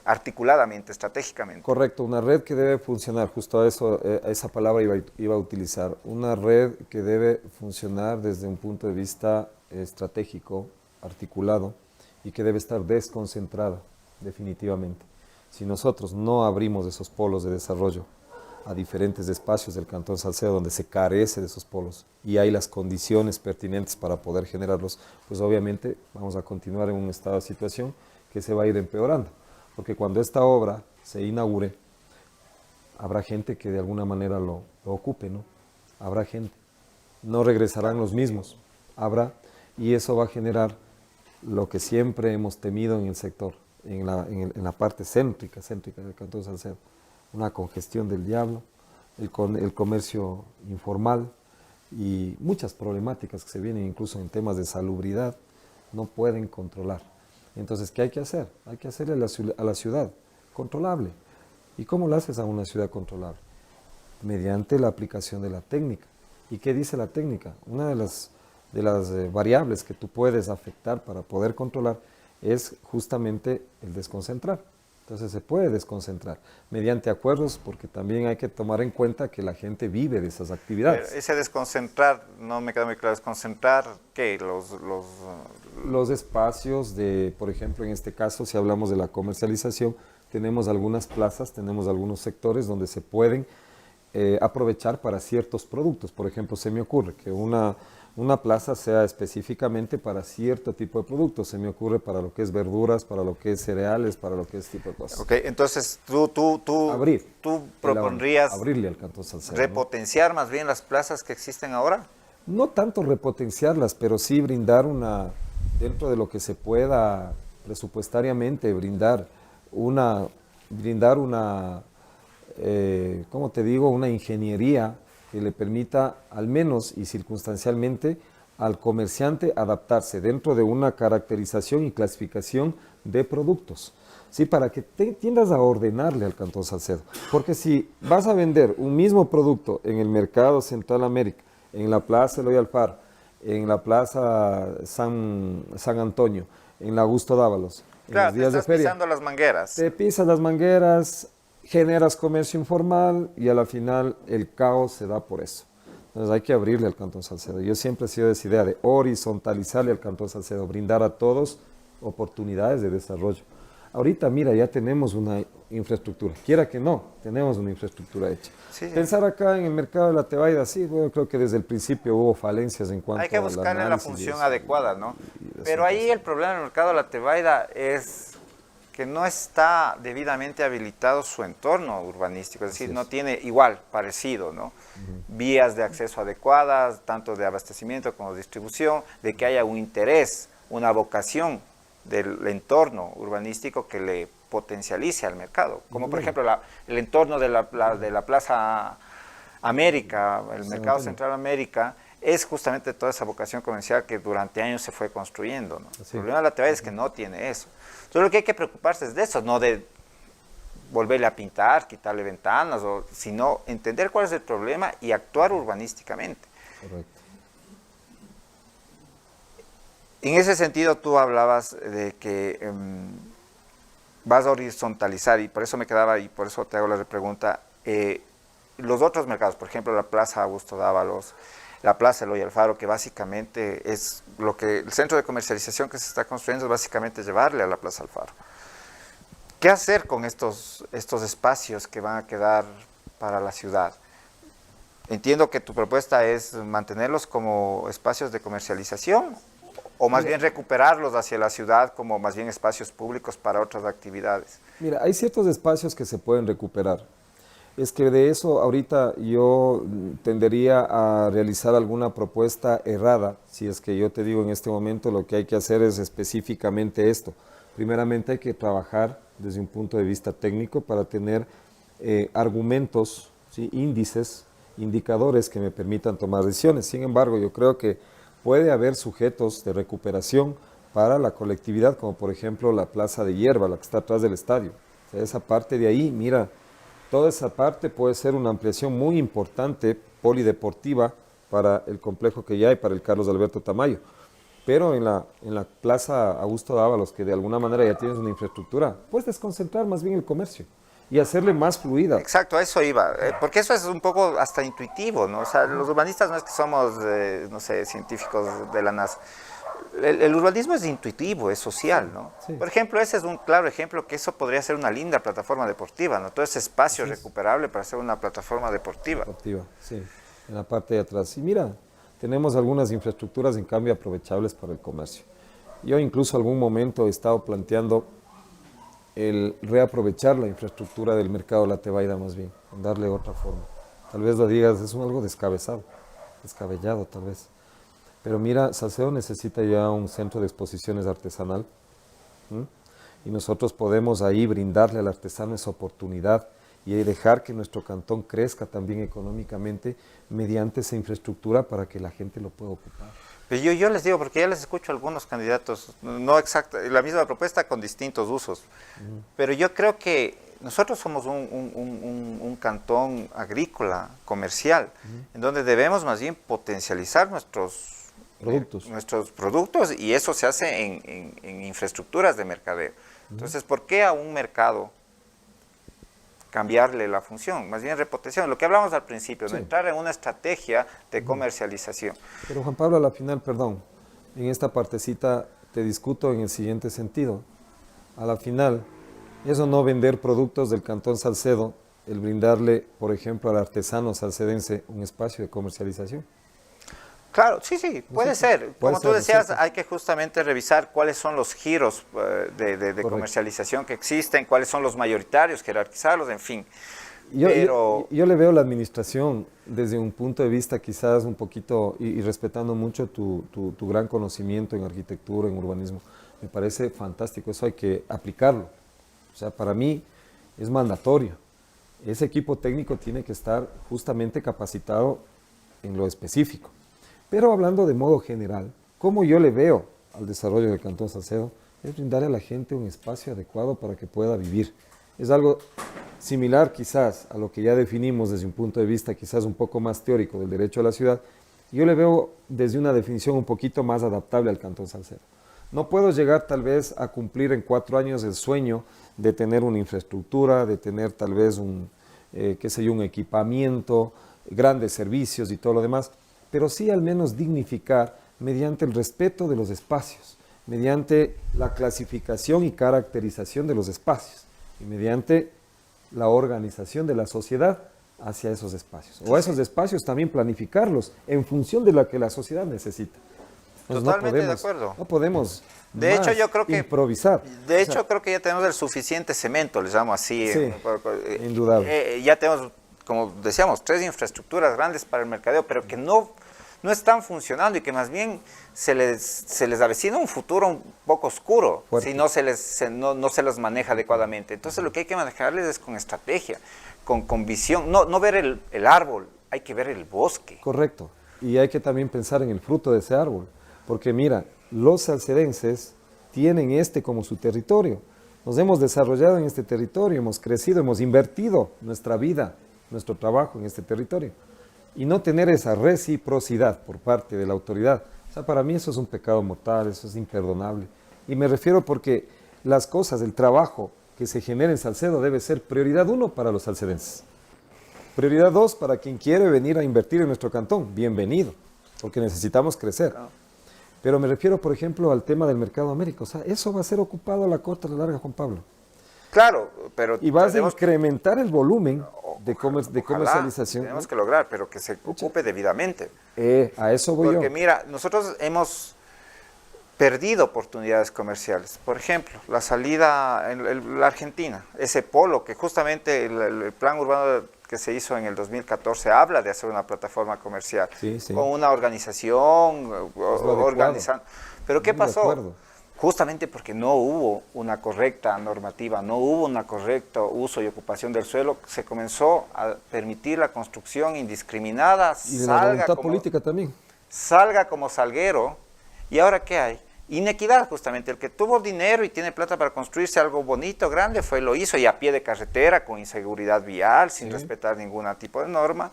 articuladamente, estratégicamente. Correcto, una red que debe funcionar, justo a esa palabra iba a utilizar, una red que debe funcionar desde un punto de vista estratégico, articulado, y que debe estar desconcentrada, definitivamente. Si nosotros no abrimos esos polos de desarrollo a diferentes espacios del Cantón Salcedo donde se carece de esos polos y hay las condiciones pertinentes para poder generarlos, pues obviamente vamos a continuar en un estado de situación que se va a ir empeorando, porque cuando esta obra se inaugure, habrá gente que de alguna manera lo ocupe, ¿no? Habrá gente, no regresarán los mismos, habrá, y eso va a generar lo que siempre hemos temido en el sector, en la parte céntrica del Cantón Salcedo, una congestión del diablo, el comercio informal y muchas problemáticas que se vienen incluso en temas de salubridad, no pueden controlar. Entonces, ¿qué hay que hacer? Hay que hacerle a la ciudad controlable. ¿Y cómo lo haces a una ciudad controlable? Mediante la aplicación de la técnica. ¿Y qué dice la técnica? Una de las variables que tú puedes afectar para poder controlar es justamente el desconcentrar. Entonces se puede desconcentrar mediante acuerdos, porque también hay que tomar en cuenta que la gente vive de esas actividades. Pero ese desconcentrar, no me queda muy claro, desconcentrar, ¿qué? Los espacios de, por ejemplo, en este caso, si hablamos de la comercialización, tenemos algunas plazas, tenemos algunos sectores donde se pueden aprovechar para ciertos productos. Por ejemplo, se me ocurre que una plaza sea específicamente para cierto tipo de productos. Se me ocurre para lo que es verduras, para lo que es cereales, para lo que es tipo de cosas. Ok, entonces tú propondrías abrirle al Cantón Salcedo, repotenciar más bien las plazas que existen ahora. No tanto repotenciarlas, pero sí brindar dentro de lo que se pueda presupuestariamente, brindar una ¿cómo te digo? Una ingeniería que le permita, al menos y circunstancialmente, al comerciante adaptarse dentro de una caracterización y clasificación de productos, ¿sí? Para que tiendas a ordenarle al Cantón Salcedo. Porque si vas a vender un mismo producto en el Mercado Central América, en la Plaza Eloy Alfaro, en la Plaza San Antonio, en la Augusto Dávalos, en claro, los días de feria, pisando las mangueras. te pisas las mangueras, generas comercio informal y a la final el caos se da por eso. Entonces hay que abrirle al Cantón Salcedo. Yo siempre he sido de esa idea de horizontalizarle al Cantón Salcedo, brindar a todos oportunidades de desarrollo. Ahorita, mira, ya tenemos una infraestructura, quiera que no, tenemos una infraestructura hecha. Sí. Pensar acá en el mercado de la Tebaida, sí, bueno, creo que desde el principio hubo falencias en cuanto a hay que buscarle la función adecuada, ¿no? Pero ahí el problema del mercado de la Tebaida es que no está debidamente habilitado su entorno urbanístico, es decir, no tiene igual, parecido, ¿no? Vías de acceso adecuadas, tanto de abastecimiento como de distribución, de que haya un interés, una vocación del entorno urbanístico que le potencialice al mercado, como por ejemplo el entorno de la Plaza América, el Mercado Central América, es justamente toda esa vocación comercial que durante años se fue construyendo, ¿no? El problema de la Tebaida es que no tiene eso. Entonces lo que hay que preocuparse es de eso, no de volverle a pintar, quitarle ventanas, sino entender cuál es el problema y actuar urbanísticamente. Correcto. En ese sentido tú hablabas de que vas a horizontalizar, y por eso me quedaba, y por eso te hago la pregunta, los otros mercados, por ejemplo la Plaza Augusto Dávalos, la Plaza Eloy Alfaro, que básicamente es lo que el centro de comercialización que se está construyendo es básicamente llevarle a la Plaza Alfaro. ¿Qué hacer con estos espacios que van a quedar para la ciudad? Entiendo que tu propuesta es mantenerlos como espacios de comercialización o más bien recuperarlos hacia la ciudad como más bien espacios públicos para otras actividades. Mira, hay ciertos espacios que se pueden recuperar. Es que de eso ahorita yo tendería a realizar alguna propuesta errada, si es que yo te digo en este momento lo que hay que hacer es específicamente esto. Primeramente hay que trabajar desde un punto de vista técnico para tener argumentos, ¿sí? Índices, indicadores que me permitan tomar decisiones. Sin embargo, yo creo que puede haber sujetos de recuperación para la colectividad, como por ejemplo la Plaza de Hierba, la que está atrás del estadio. O sea, esa parte de ahí, mira, toda esa parte puede ser una ampliación muy importante, polideportiva, para el complejo que ya hay, para el Carlos Alberto Tamayo. Pero en la Plaza Augusto Dávalos, que de alguna manera ya tienes una infraestructura, puedes desconcentrar más bien el comercio y hacerle más fluida. Exacto, a eso iba, porque eso es un poco hasta intuitivo, ¿no? O sea, los urbanistas no es que somos, no sé, científicos de la NASA. El urbanismo es intuitivo, es social, ¿no? Sí. Por ejemplo, ese es un claro ejemplo que eso podría ser una linda plataforma deportiva, ¿no? Todo ese espacio recuperable para hacer una plataforma deportiva. Sí, en la parte de atrás. Y mira, tenemos algunas infraestructuras en cambio aprovechables para el comercio. Yo incluso algún momento he estado planteando el reaprovechar la infraestructura del mercado de la Tebaida más bien, darle otra forma. Tal vez lo digas, es algo descabellado tal vez. Pero mira, Salcedo necesita ya un centro de exposiciones artesanal, ¿m? Y nosotros podemos ahí brindarle al artesano esa oportunidad y dejar que nuestro cantón crezca también económicamente mediante esa infraestructura para que la gente lo pueda ocupar. Pero yo les digo, porque ya les escucho a algunos candidatos, no exacta, la misma propuesta con distintos usos, pero yo creo que nosotros somos un cantón agrícola, comercial, en donde debemos más bien potencializar nuestros productos y eso se hace en infraestructuras de mercadeo. Entonces, ¿por qué a un mercado cambiarle la función? Más bien repotenciar, lo que hablamos al principio, ¿no? Entrar en una estrategia de comercialización. Pero Juan Pablo, a la final, perdón, en esta partecita te discuto en el siguiente sentido. A la final, eso no vender productos del Cantón Salcedo, el brindarle, por ejemplo, al artesano salcedense un espacio de comercialización. Claro, sí, puede ser. Como tú decías, hay que justamente revisar cuáles son los giros de comercialización que existen, cuáles son los mayoritarios, jerarquizarlos, en fin. Yo le veo la administración desde un punto de vista quizás un poquito, y respetando mucho tu gran conocimiento en arquitectura, en urbanismo, me parece fantástico, eso hay que aplicarlo. O sea, para mí es mandatorio. Ese equipo técnico tiene que estar justamente capacitado en lo específico. Pero hablando de modo general, como yo le veo al desarrollo del Cantón Salcedo, es brindarle a la gente un espacio adecuado para que pueda vivir. Es algo similar quizás a lo que ya definimos desde un punto de vista quizás un poco más teórico del derecho a la ciudad. Yo le veo desde una definición un poquito más adaptable al Cantón Salcedo. No puedo llegar tal vez a cumplir en 4 años el sueño de tener una infraestructura, de tener tal vez un equipamiento, grandes servicios y todo lo demás, pero sí al menos dignificar mediante el respeto de los espacios, mediante la clasificación y caracterización de los espacios y mediante la organización de la sociedad hacia esos espacios. O esos espacios también planificarlos en función de lo que la sociedad necesita. Entonces, totalmente de acuerdo. No podemos de hecho, yo creo que improvisar. De hecho, creo que ya tenemos el suficiente cemento, les llamo así. Sí, indudable. Ya tenemos, como decíamos, 3 infraestructuras grandes para el mercadeo, pero que no están funcionando y que más bien se les avecina un futuro un poco oscuro si no se les maneja adecuadamente. Entonces lo que hay que manejarles es con estrategia, con visión, no ver el árbol, hay que ver el bosque. Correcto, y hay que también pensar en el fruto de ese árbol, porque mira, los salcedenses tienen como su territorio, nos hemos desarrollado en este territorio, hemos crecido, hemos invertido nuestra vida, nuestro trabajo en este territorio. Y no tener esa reciprocidad por parte de la autoridad, o sea, para mí eso es un pecado mortal, eso es imperdonable. Y me refiero porque las cosas, el trabajo que se genera en Salcedo debe ser prioridad 1 para los salcedenses. Prioridad 2 para quien quiere venir a invertir en nuestro cantón, bienvenido, porque necesitamos crecer. Pero me refiero, por ejemplo, al tema del mercado América, o sea, eso va a ser ocupado a la corta, a la larga, Juan Pablo. Claro, pero... Y vas a incrementar el volumen de comercialización. Tenemos que lograr, pero que se ocupe debidamente. A eso voy yo. Porque mira, nosotros hemos perdido oportunidades comerciales. Por ejemplo, la salida en la Argentina, ese polo que justamente el plan urbano que se hizo en el 2014 habla de hacer una plataforma comercial, con una organización, organizando. Pero ¿qué pasó? Justamente porque no hubo una correcta normativa, no hubo un correcto uso y ocupación del suelo, se comenzó a permitir la construcción indiscriminada, y de la voluntad política también. Salga como salguero, y ahora ¿qué hay? Inequidad, justamente. El que tuvo dinero y tiene plata para construirse algo bonito, grande, lo hizo, y a pie de carretera, con inseguridad vial, sin respetar ningún tipo de norma.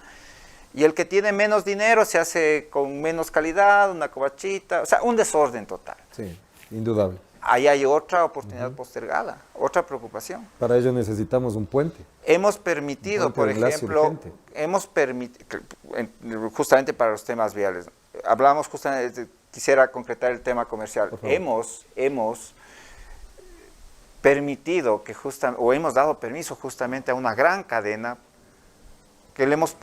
Y el que tiene menos dinero se hace con menos calidad, una covachita, o sea, un desorden total. Sí. Indudable. Ahí hay otra oportunidad postergada, otra preocupación. Para ello necesitamos un puente. Hemos permitido, por ejemplo, justamente para los temas viales, hablamos justamente, quisiera concretar el tema comercial, hemos permitido o hemos dado permiso justamente a una gran cadena que le hemos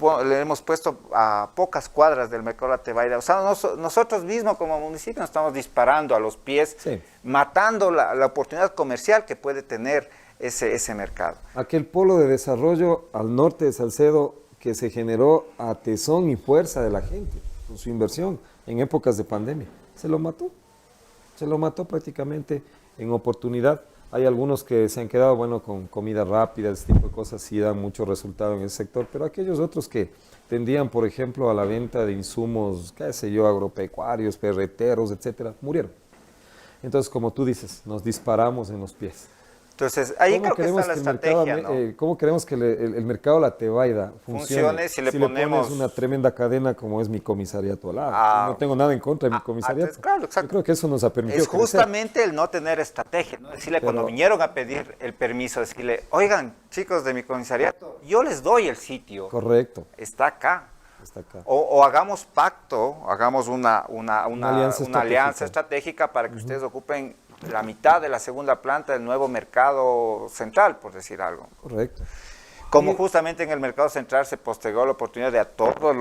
puesto a pocas cuadras del mercado de la Tebaida. O sea, nosotros mismos como municipio nos estamos disparando a los pies, matando la oportunidad comercial que puede tener ese mercado. Aquel polo de desarrollo al norte de Salcedo que se generó a tesón y fuerza de la gente con su inversión en épocas de pandemia, se lo mató prácticamente en oportunidad. Hay algunos que se han quedado, bueno, con comida rápida, ese tipo de cosas sí dan mucho resultado en ese sector, pero aquellos otros que tendían, por ejemplo, a la venta de insumos, qué sé yo, agropecuarios, ferreteros, etcétera, murieron. Entonces, como tú dices, nos disparamos en los pies. Entonces, ahí creo que está la estrategia, ¿no? ¿Cómo queremos que el mercado La Tebaida funcione si le ponemos pones una tremenda cadena como es mi comisariato al lado? No tengo nada en contra de mi comisariato. Claro, exacto. Yo creo que eso nos ha permitido Es justamente el no tener estrategia, ¿no? Decirle, cuando vinieron a pedir el permiso, decirle, oigan, chicos de mi comisariato, yo les doy el sitio. Correcto. Está acá. Está acá. O hagamos pacto, hagamos una alianza estratégica para que ustedes ocupen la mitad de la segunda planta del nuevo mercado central, por decir algo. Correcto. Como justamente en el mercado central se postergó la oportunidad de a todas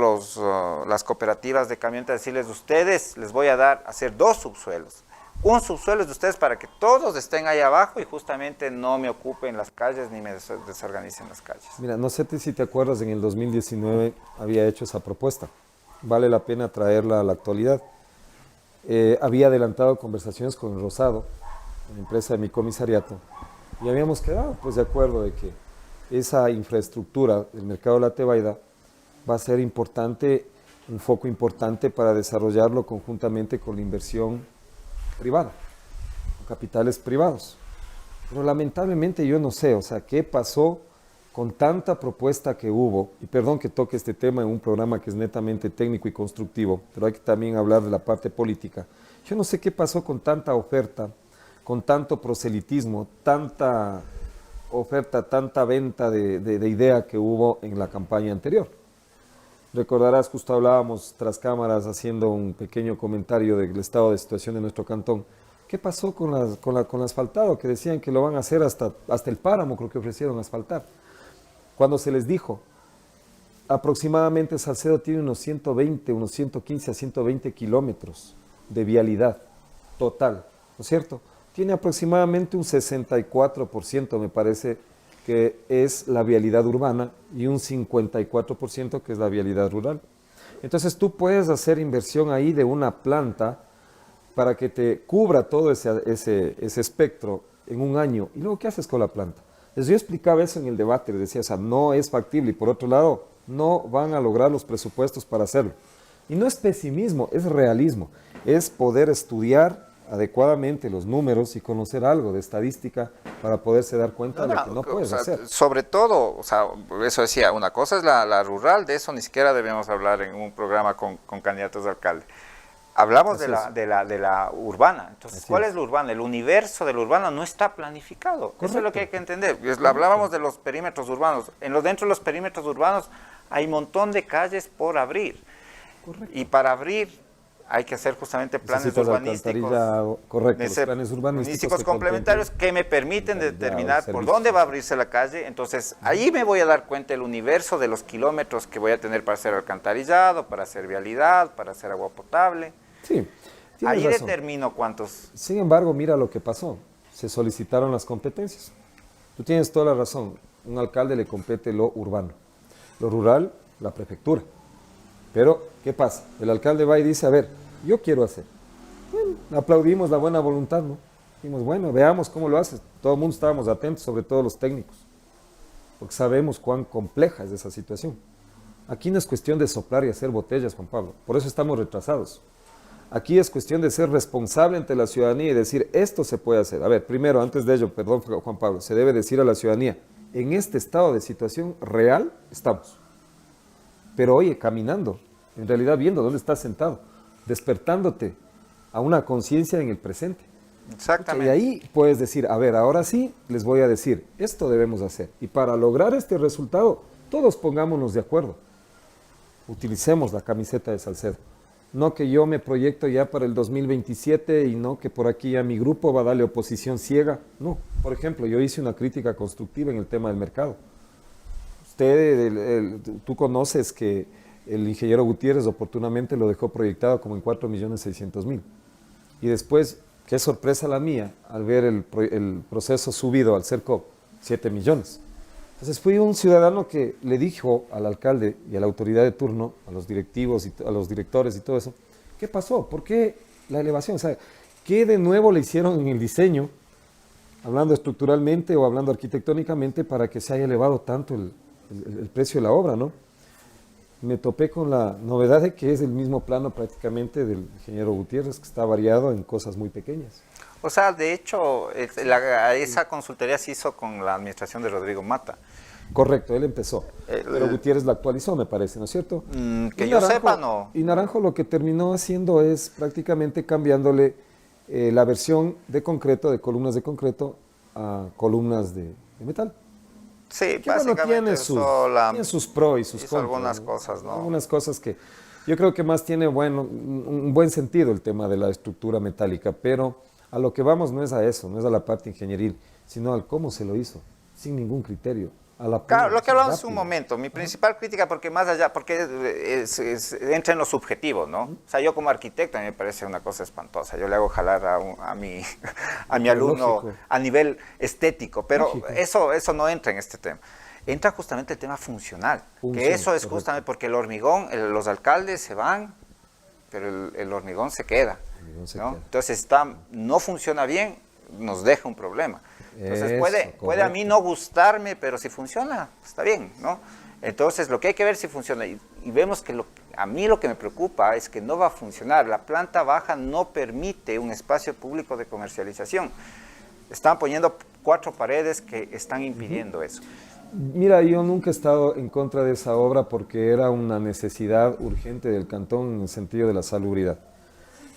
las cooperativas de camionetas decirles, ustedes les voy a hacer 2 subsuelos. Un subsuelo es de ustedes para que todos estén ahí abajo y justamente no me ocupen las calles ni me desorganicen las calles. Mira, no sé si te acuerdas, en el 2019 había hecho esa propuesta. Vale la pena traerla a la actualidad. Había adelantado conversaciones con el Rosado, la empresa de mi comisariato, y habíamos quedado pues de acuerdo de que esa infraestructura del mercado de La Tebaida va a ser importante, un foco importante para desarrollarlo conjuntamente con la inversión privada, con capitales privados. Pero lamentablemente yo no sé, o sea, ¿qué pasó con tanta propuesta que hubo? Y perdón que toque este tema en un programa que es netamente técnico y constructivo, pero hay que también hablar de la parte política. Yo no sé qué pasó con tanta oferta, con tanto proselitismo, tanta oferta, tanta venta de idea que hubo en la campaña anterior. Recordarás, justo hablábamos tras cámaras haciendo un pequeño comentario del estado de situación de nuestro cantón. ¿Qué pasó con asfaltado? Que decían que lo van a hacer hasta el páramo, creo que ofrecieron asfaltar. Cuando se les dijo, aproximadamente Salcedo tiene unos 120, unos 115 a 120 kilómetros de vialidad total, ¿no es cierto? Tiene aproximadamente un 64%, me parece, que es la vialidad urbana y un 54% que es la vialidad rural. Entonces tú puedes hacer inversión ahí de una planta para que te cubra todo ese espectro en un año. ¿Y luego qué haces con la planta? Yo explicaba eso en el debate, les decía, o sea, no es factible y por otro lado, no van a lograr los presupuestos para hacerlo. Y no es pesimismo, es realismo, es poder estudiar adecuadamente los números y conocer algo de estadística para poderse dar cuenta de que no puedes hacer. Sobre todo, o sea, eso decía, una cosa es la rural, de eso ni siquiera debemos hablar en un programa con candidatos de alcalde. Hablamos de la urbana. Entonces, ¿cuál es la urbana? El universo de la urbana no está planificado. Correcto. Eso es lo que hay que entender. Hablábamos de los perímetros urbanos. Dentro de los perímetros urbanos hay un montón de calles por abrir. Correcto. Y para abrir hay que hacer justamente planes urbanísticos. Correcto, los planes urbanísticos complementarios que me permiten determinar por dónde va a abrirse la calle. Entonces, ahí me voy a dar cuenta del universo de los kilómetros que voy a tener para hacer alcantarillado, para hacer vialidad, para hacer agua potable. Sí, ahí razón. Determino cuántos. Sin embargo, mira lo que pasó. Se solicitaron las competencias. Tú tienes toda la razón. Un alcalde le compete lo urbano. Lo rural, la prefectura. Pero, ¿qué pasa? El alcalde va y dice, a ver, yo quiero hacer. Bueno, aplaudimos la buena voluntad, ¿no? Dijimos, bueno, veamos cómo lo haces. Todo el mundo estábamos atentos, sobre todo los técnicos, porque sabemos cuán compleja es esa situación. Aquí no es cuestión de soplar y hacer botellas, Juan Pablo. Por eso estamos retrasados. Aquí es cuestión de ser responsable ante la ciudadanía y decir, esto se puede hacer. A ver, primero, antes de ello, perdón, Juan Pablo, se debe decir a la ciudadanía, en este estado de situación real estamos. Pero oye, caminando, en realidad viendo dónde estás sentado, despertándote a una conciencia en el presente. Exactamente. Y ahí puedes decir, a ver, ahora sí les voy a decir, esto debemos hacer. Y para lograr este resultado, todos pongámonos de acuerdo. Utilicemos la camiseta de Salcedo. No que yo me proyecto ya para el 2027 y no que por aquí ya mi grupo va a darle oposición ciega. No, por ejemplo, yo hice una crítica constructiva en el tema del mercado. Tú conoces que el ingeniero Gutiérrez oportunamente lo dejó proyectado como en 4.600.000. Y después, qué sorpresa la mía, al ver el proceso subido al CERCOP, 7 millones. Entonces fui un ciudadano que le dijo al alcalde y a la autoridad de turno, a los directivos y a los directores y todo eso, ¿qué pasó? ¿Por qué la elevación? O sea, ¿qué de nuevo le hicieron en el diseño, hablando estructuralmente o hablando arquitectónicamente, para que se haya elevado tanto el precio de la obra, ¿no? Me topé con la novedad de que es el mismo plano prácticamente del ingeniero Gutiérrez, que está variado en cosas muy pequeñas. O sea, de hecho, esa consultoría se hizo con la administración de Rodrigo Mata. Correcto, él empezó, pero Gutiérrez la actualizó, me parece, ¿no es cierto? Que yo sepa, no. Y Naranjo lo que terminó haciendo es prácticamente cambiándole la versión de concreto, de columnas de concreto, a columnas de metal. Sí, Que, bueno, básicamente tiene sus pros y sus contras. Algunas cosas, ¿no? Algunas cosas que yo creo que más tiene un buen sentido el tema de la estructura metálica, pero a lo que vamos no es a eso, no es a la parte ingenieril, sino al cómo se lo hizo, sin ningún criterio. Claro, lo que hablamos hace un momento, mi principal crítica, porque más allá, porque entra en lo subjetivo, ¿no? O sea, yo como arquitecto a mí me parece una cosa espantosa, yo le hago jalar a mi alumno lógico, a nivel estético, pero eso no entra en este tema. Entra justamente el tema funcional, que eso es justamente porque el hormigón, los alcaldes se van, pero el hormigón se queda, ¿no? Entonces no funciona bien, nos deja un problema. Entonces puede a mí no gustarme, pero si funciona, está bien, ¿no? Entonces lo que hay que ver si funciona, y vemos que a mí lo que me preocupa es que no va a funcionar, la planta baja no permite un espacio público de comercialización, están poniendo 4 paredes que están impidiendo eso. Mira, yo nunca he estado en contra de esa obra porque era una necesidad urgente del cantón en el sentido de la salubridad.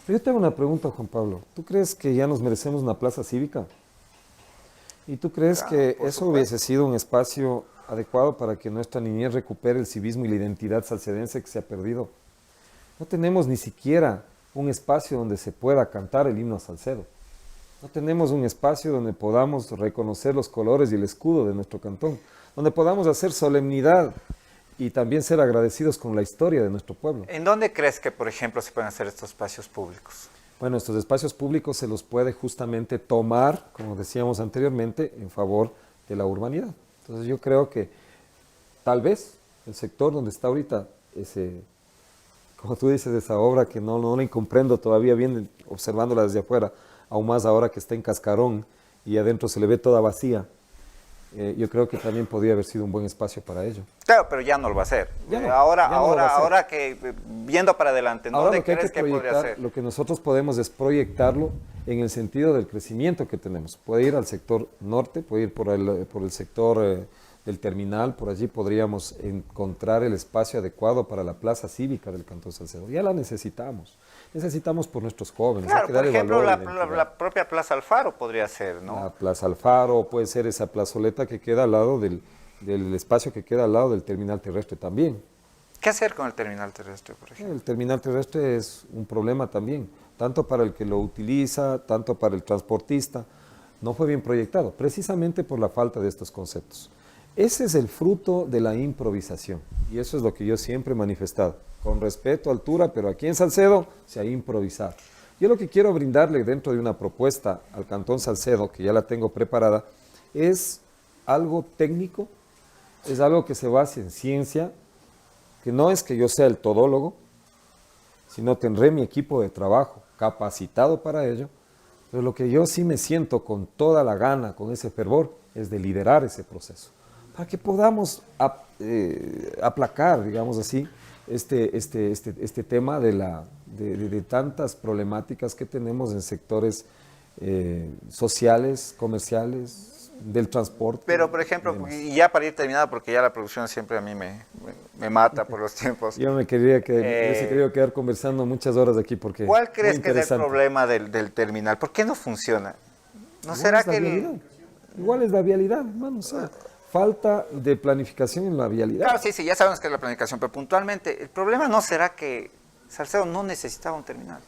Pero yo te hago una pregunta, Juan Pablo, ¿tú crees que ya nos merecemos una plaza cívica? ¿Y tú crees que eso hubiese sido un espacio adecuado para que nuestra niñez recupere el civismo y la identidad salcedense que se ha perdido? No tenemos ni siquiera un espacio donde se pueda cantar el himno a Salcedo. No tenemos un espacio donde podamos reconocer los colores y el escudo de nuestro cantón, donde podamos hacer solemnidad y también ser agradecidos con la historia de nuestro pueblo. ¿En dónde crees que, por ejemplo, se pueden hacer estos espacios públicos? Bueno, estos espacios públicos se los puede justamente tomar, como decíamos anteriormente, en favor de la urbanidad. Entonces yo creo que tal vez el sector donde está ahorita como tú dices, esa obra que no la comprendo todavía bien observándola desde afuera, aún más ahora que está en cascarón y adentro se le ve toda vacía, yo creo que también podría haber sido un buen espacio para ello. Claro, pero ya no lo va a hacer. Ahora que, viendo para adelante, ¿dónde crees que podría ser? Lo que nosotros podemos es proyectarlo en el sentido del crecimiento que tenemos. Puede ir al sector norte, puede ir por el sector del terminal, por allí podríamos encontrar el espacio adecuado para la plaza cívica del Cantón Salcedo. Ya la necesitamos. Necesitamos por nuestros jóvenes. Claro, hay que darle por ejemplo, valor la propia Plaza Alfaro podría ser, ¿no? La Plaza Alfaro, puede ser esa plazoleta que queda al lado del espacio que queda al lado del terminal terrestre también. ¿Qué hacer con el terminal terrestre, por ejemplo? El terminal terrestre es un problema también, tanto para el que lo utiliza, tanto para el transportista. No fue bien proyectado, precisamente por la falta de estos conceptos. Ese es el fruto de la improvisación, y eso es lo que yo siempre he manifestado. Con respeto, altura, pero aquí en Salcedo se ha improvisado. Yo lo que quiero brindarle dentro de una propuesta al Cantón Salcedo, que ya la tengo preparada, es algo técnico, es algo que se basa en ciencia, que no es que yo sea el todólogo, sino tendré mi equipo de trabajo capacitado para ello, pero lo que yo sí me siento con toda la gana, con ese fervor, es de liderar ese proceso, para que podamos aplacar, digamos así, este tema de tantas problemáticas que tenemos en sectores sociales, comerciales, del transporte. Pero, por ejemplo, y ya para ir terminado, porque ya la producción siempre a mí me mata por los tiempos. Yo me hubiese querido quedar conversando muchas horas aquí porque... ¿Cuál crees que es el problema del terminal? ¿Por qué no funciona? ¿No será que...? Igual es la vialidad, hermano, o sea, falta de planificación en la vialidad. Claro, sí, ya sabemos que es la planificación, pero puntualmente, ¿el problema no será que Salcedo no necesitaba un terminal?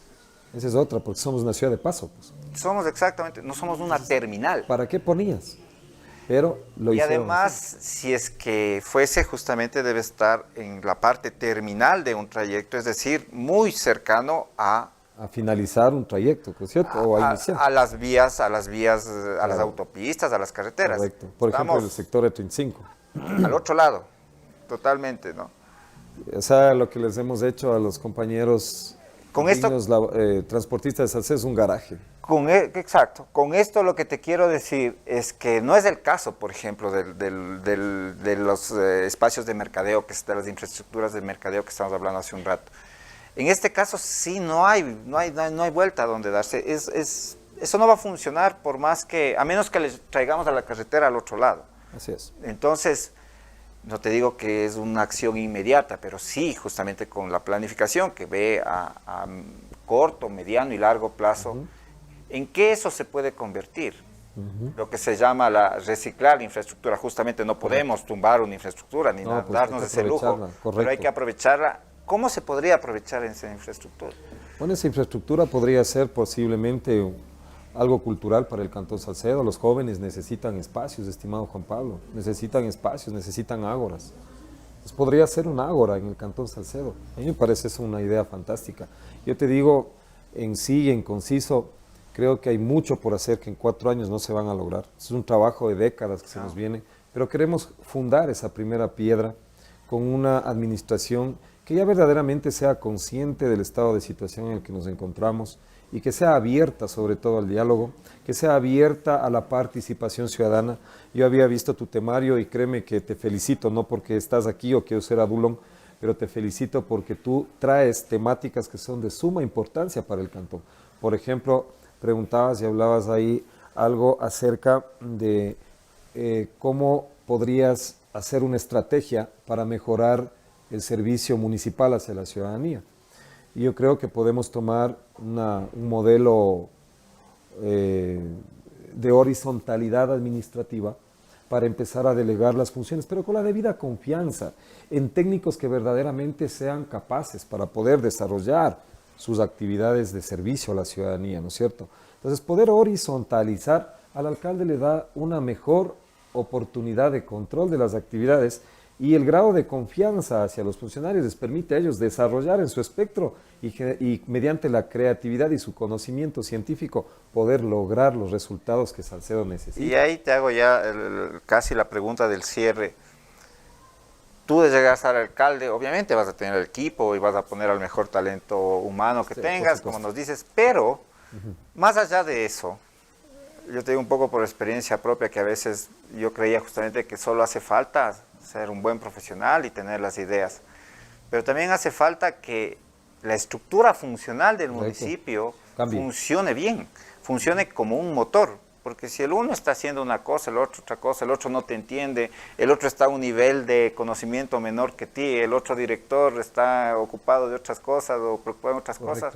Esa es otra, porque somos una ciudad de paso. Pues. No somos una terminal. ¿Para qué ponías? Pero lo y hicieron además, así. Si es que fuese, justamente debe estar en la parte terminal de un trayecto, es decir, muy cercano a a finalizar un trayecto, ¿no es cierto? O a iniciar. A las vías, a las autopistas, a las carreteras. Correcto. Por ejemplo, el sector de 35. Al otro lado, totalmente, ¿no? O sea, lo que les hemos hecho a los compañeros con esto, transportistas de Salcedo es un garaje. Exacto. Con esto lo que te quiero decir es que no es el caso, por ejemplo, de los espacios de mercadeo, de las infraestructuras de mercadeo que estamos hablando hace un rato. En este caso sí no hay vuelta a donde darse. Eso no va a funcionar por más que, a menos que les traigamos a la carretera al otro lado. Así es. Entonces, no te digo que es una acción inmediata, pero sí, justamente con la planificación que ve a corto, mediano y largo plazo, ¿en qué eso se puede convertir? Lo que se llama reciclar la infraestructura. Justamente no podemos tumbar una infraestructura ni darnos ese lujo, pero hay que aprovecharla. ¿Cómo se podría aprovechar esa infraestructura? Bueno, esa infraestructura podría ser posiblemente algo cultural para el Cantón Salcedo. Los jóvenes necesitan espacios, estimado Juan Pablo, necesitan espacios, necesitan ágoras. Pues podría ser un ágora en el Cantón Salcedo. A mí me parece eso una idea fantástica. Yo te digo, en sí, en conciso, creo que hay mucho por hacer que en 4 años no se van a lograr. Es un trabajo de décadas que se nos viene, pero queremos fundar esa primera piedra con una administración que ya verdaderamente sea consciente del estado de situación en el que nos encontramos y que sea abierta sobre todo al diálogo, que sea abierta a la participación ciudadana. Yo había visto tu temario y créeme que te felicito, no porque estás aquí o quiero ser adulón, pero te felicito porque tú traes temáticas que son de suma importancia para el cantón. Por ejemplo, preguntabas y hablabas ahí algo acerca de cómo podrías hacer una estrategia para mejorar el servicio municipal hacia la ciudadanía. Y yo creo que podemos tomar un modelo de horizontalidad administrativa para empezar a delegar las funciones, pero con la debida confianza en técnicos que verdaderamente sean capaces para poder desarrollar sus actividades de servicio a la ciudadanía, ¿no es cierto? Entonces, poder horizontalizar al alcalde le da una mejor oportunidad de control de las actividades y el grado de confianza hacia los funcionarios les permite a ellos desarrollar en su espectro y mediante la creatividad y su conocimiento científico poder lograr los resultados que Salcedo necesita. Y ahí te hago ya casi la pregunta del cierre. Tú de llegar a ser alcalde, obviamente vas a tener el equipo y vas a poner al mejor talento humano que tengas, como nos dices, pero más allá de eso, yo te digo un poco por experiencia propia que a veces yo creía justamente que solo hace falta ser un buen profesional y tener las ideas, pero también hace falta que la estructura funcional del municipio funcione bien, funcione como un motor, porque si el uno está haciendo una cosa, el otro otra cosa, el otro no te entiende, el otro está a un nivel de conocimiento menor que ti, el otro director está ocupado de otras cosas o preocupado de otras cosas,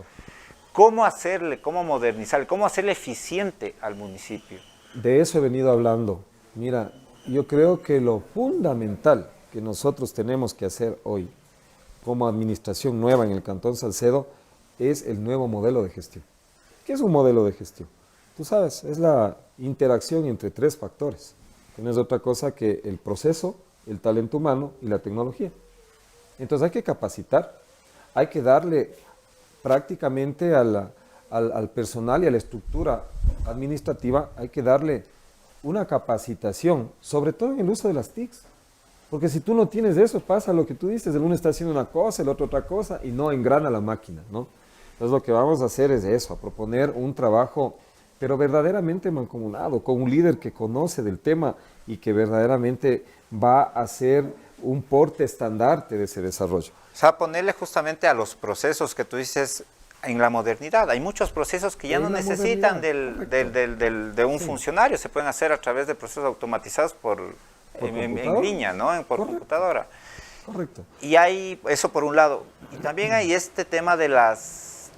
¿cómo hacerle, cómo modernizarle, cómo hacerle eficiente al municipio? De eso he venido hablando. Mira, yo creo que lo fundamental que nosotros tenemos que hacer hoy como administración nueva en el Cantón Salcedo es el nuevo modelo de gestión. ¿Qué es un modelo de gestión? Tú sabes, es la interacción entre 3 factores, que no es otra cosa que el proceso, el talento humano y la tecnología. Entonces hay que capacitar, hay que darle prácticamente al personal y a la estructura administrativa, hay que darle una capacitación, sobre todo en el uso de las TICs. Porque si tú no tienes eso, pasa lo que tú dices, el uno está haciendo una cosa, el otro otra cosa, y no engrana la máquina, ¿no? Entonces lo que vamos a hacer es eso, a proponer un trabajo, pero verdaderamente mancomunado, con un líder que conoce del tema y que verdaderamente va a ser un porte estandarte de ese desarrollo. O sea, ponerle justamente a los procesos que tú dices en la modernidad. Hay muchos procesos que ya no necesitan de un funcionario, se pueden hacer a través de procesos automatizados en línea, ¿no? Por computadora. Correcto. Y hay eso por un lado. Y también hay este tema de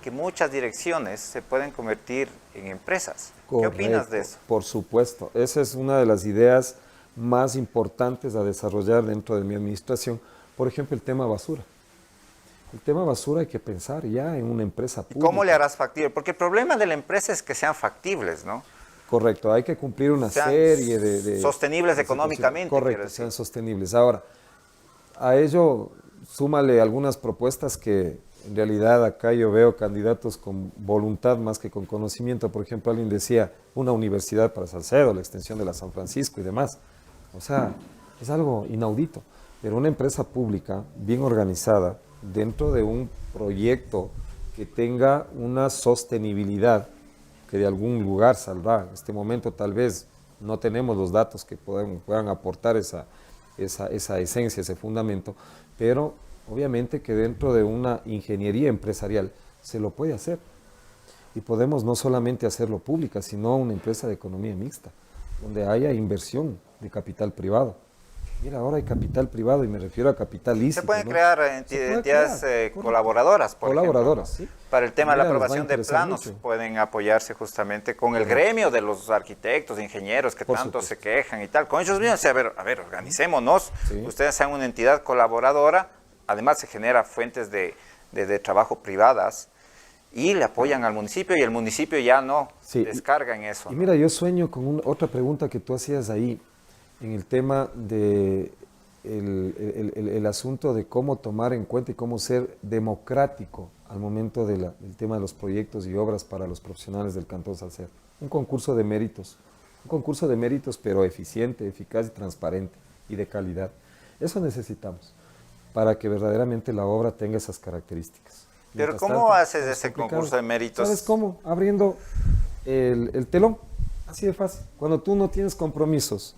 que muchas direcciones se pueden convertir en empresas. Correcto. ¿Qué opinas de eso? Por supuesto. Esa es una de las ideas más importantes a desarrollar dentro de mi administración. Por ejemplo, el tema basura. El tema basura hay que pensar ya en una empresa pública. ¿Cómo le harás factible? Porque el problema de la empresa es que sean factibles, ¿no? Correcto, hay que cumplir una serie de sostenibles económicamente. Correcto, sean sostenibles. Ahora, a ello súmale algunas propuestas que En realidad acá yo veo candidatos con voluntad más que con conocimiento. Por ejemplo, alguien decía una universidad para Salcedo, la extensión de la San Francisco y demás. O sea, es algo inaudito. Pero una empresa pública bien organizada dentro de un proyecto que tenga una sostenibilidad que de algún lugar saldrá. En este momento tal vez no tenemos los datos que puedan aportar esa esencia, ese fundamento, pero obviamente que dentro de una ingeniería empresarial se lo puede hacer. Y podemos no solamente hacerlo pública, sino una empresa de economía mixta, donde haya inversión de capital privado. Mira, ahora hay capital privado y me refiero a capital lícito. Se pueden crear entidades colaboradoras, por ejemplo, ¿sí? Para el tema de la Mira, aprobación de planos, mucho. pueden apoyarse justamente con el gremio de los arquitectos, ingenieros que Por tanto supuesto. se quejan y tal. Con ellos mismos, a ver, organicémonos, Sí. ustedes sean una entidad colaboradora, además se genera fuentes de trabajo privadas y le apoyan al municipio y el municipio ya no Sí. descarga en eso. Y mira, yo sueño con otra pregunta que tú hacías ahí, en el tema de el asunto de cómo tomar en cuenta y cómo ser democrático al momento del tema de los proyectos y obras para los profesionales del Cantón Salcedo. Un concurso de méritos pero eficiente, eficaz y transparente y de calidad. Eso necesitamos para que verdaderamente la obra tenga esas características. Pero Mientras ¿cómo tanto, haces es ese complicado. concurso de méritos? ¿Sabes cómo? Abriendo el telón, así de fácil. Cuando tú no tienes compromisos,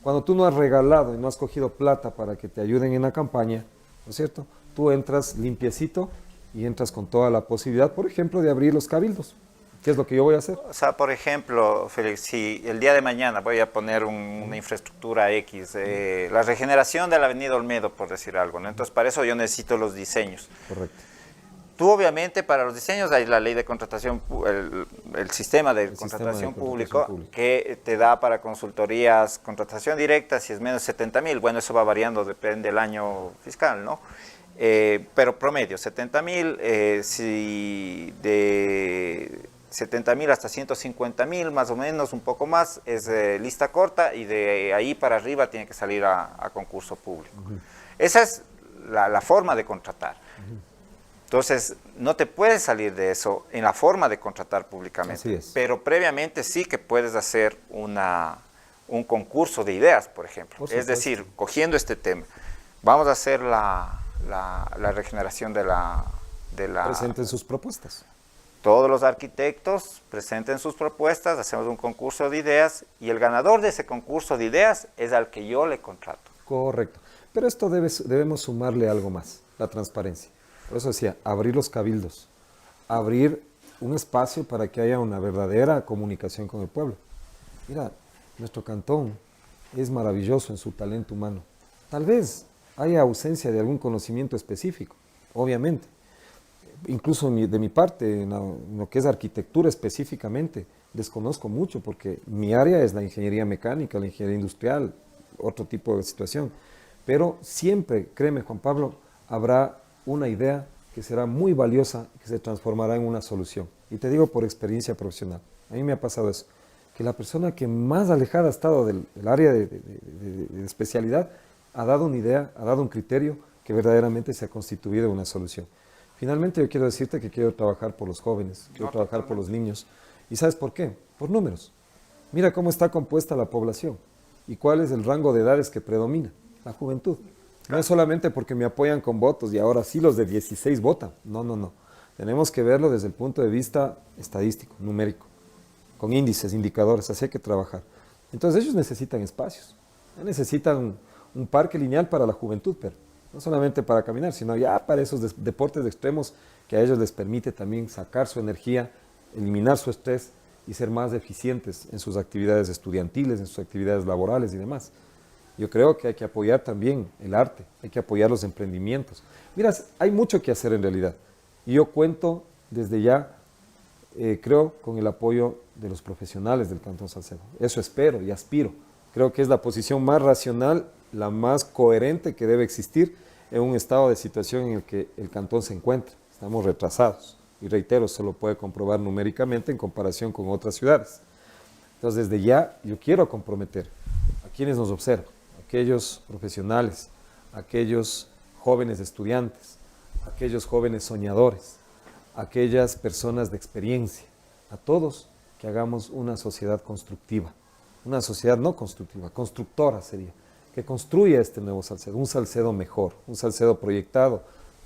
cuando tú no has regalado y no has cogido plata para que te ayuden en la campaña, ¿no es cierto? Tú entras limpiecito y entras con toda la posibilidad, por ejemplo, de abrir los cabildos, que es lo que yo voy a hacer. O sea, por ejemplo, Félix, si el día de mañana voy a poner una infraestructura X, la regeneración de la avenida Olmedo, por decir algo, ¿no? Entonces, para eso yo necesito los diseños. Correcto. Tú, obviamente, para los diseños hay la ley de contratación, el sistema de El contratación sistema de público contratación pública. que te da para consultorías, contratación directa, si es menos 70.000, bueno, eso va variando, depende del año fiscal, ¿no? Pero promedio, 70.000, si de 70.000 hasta 150.000, más o menos, un poco más, es lista corta y de ahí para arriba tiene que salir a concurso público. Esa es la forma de contratar. Entonces, no te puedes salir de eso en la forma de contratar públicamente. Así es. Pero previamente sí que puedes hacer un concurso de ideas, por ejemplo. Por Es supuesto. decir, cogiendo este tema, vamos a hacer la regeneración de la... Presenten sus propuestas. Todos los arquitectos presenten sus propuestas, hacemos un concurso de ideas y el ganador de ese concurso de ideas es al que yo le contrato. Correcto. Pero esto debemos sumarle algo más, la transparencia. Por eso decía, abrir los cabildos, abrir un espacio para que haya una verdadera comunicación con el pueblo. Mira, nuestro cantón es maravilloso en su talento humano. Tal vez haya ausencia de algún conocimiento específico, obviamente. Incluso de mi parte, en lo que es arquitectura específicamente, desconozco mucho porque mi área es la ingeniería mecánica, la ingeniería industrial, otro tipo de situación. Pero siempre, créeme Juan Pablo, habrá una idea que será muy valiosa, que se transformará en una solución. Y te digo por experiencia profesional. A mí me ha pasado eso, que la persona que más alejada ha estado del área de especialidad ha dado una idea, ha dado un criterio que verdaderamente se ha constituido en una solución. Finalmente yo quiero decirte que quiero trabajar por los jóvenes, quiero trabajar por los niños. ¿Y sabes por qué? Por números. Mira cómo está compuesta la población y cuál es el rango de edades que predomina, la juventud. No es solamente porque me apoyan con votos y ahora sí los de 16 votan. No, no, no. Tenemos que verlo desde el punto de vista estadístico, numérico, con índices, indicadores, así hay que trabajar. Entonces ellos necesitan espacios, necesitan un parque lineal para la juventud, pero no solamente para caminar, sino ya para esos deportes de extremos que a ellos les permite también sacar su energía, eliminar su estrés y ser más eficientes en sus actividades estudiantiles, en sus actividades laborales y demás. Yo creo que hay que apoyar también el arte, hay que apoyar los emprendimientos. Mira, hay mucho que hacer en realidad. Y yo cuento desde ya, creo, con el apoyo de los profesionales del Cantón Salcedo. Eso espero y aspiro. Creo que es la posición más racional, la más coherente que debe existir en un estado de situación en el que el Cantón se encuentra. Estamos retrasados. Y reitero, se lo puede comprobar numéricamente en comparación con otras ciudades. Entonces, desde ya, yo quiero comprometer a quienes nos observan, aquellos profesionales, aquellos jóvenes estudiantes, aquellos jóvenes soñadores, aquellas personas de experiencia, a todos que hagamos una sociedad constructiva, una sociedad no constructiva, constructora sería, que construya este nuevo Salcedo, un Salcedo mejor, un Salcedo proyectado,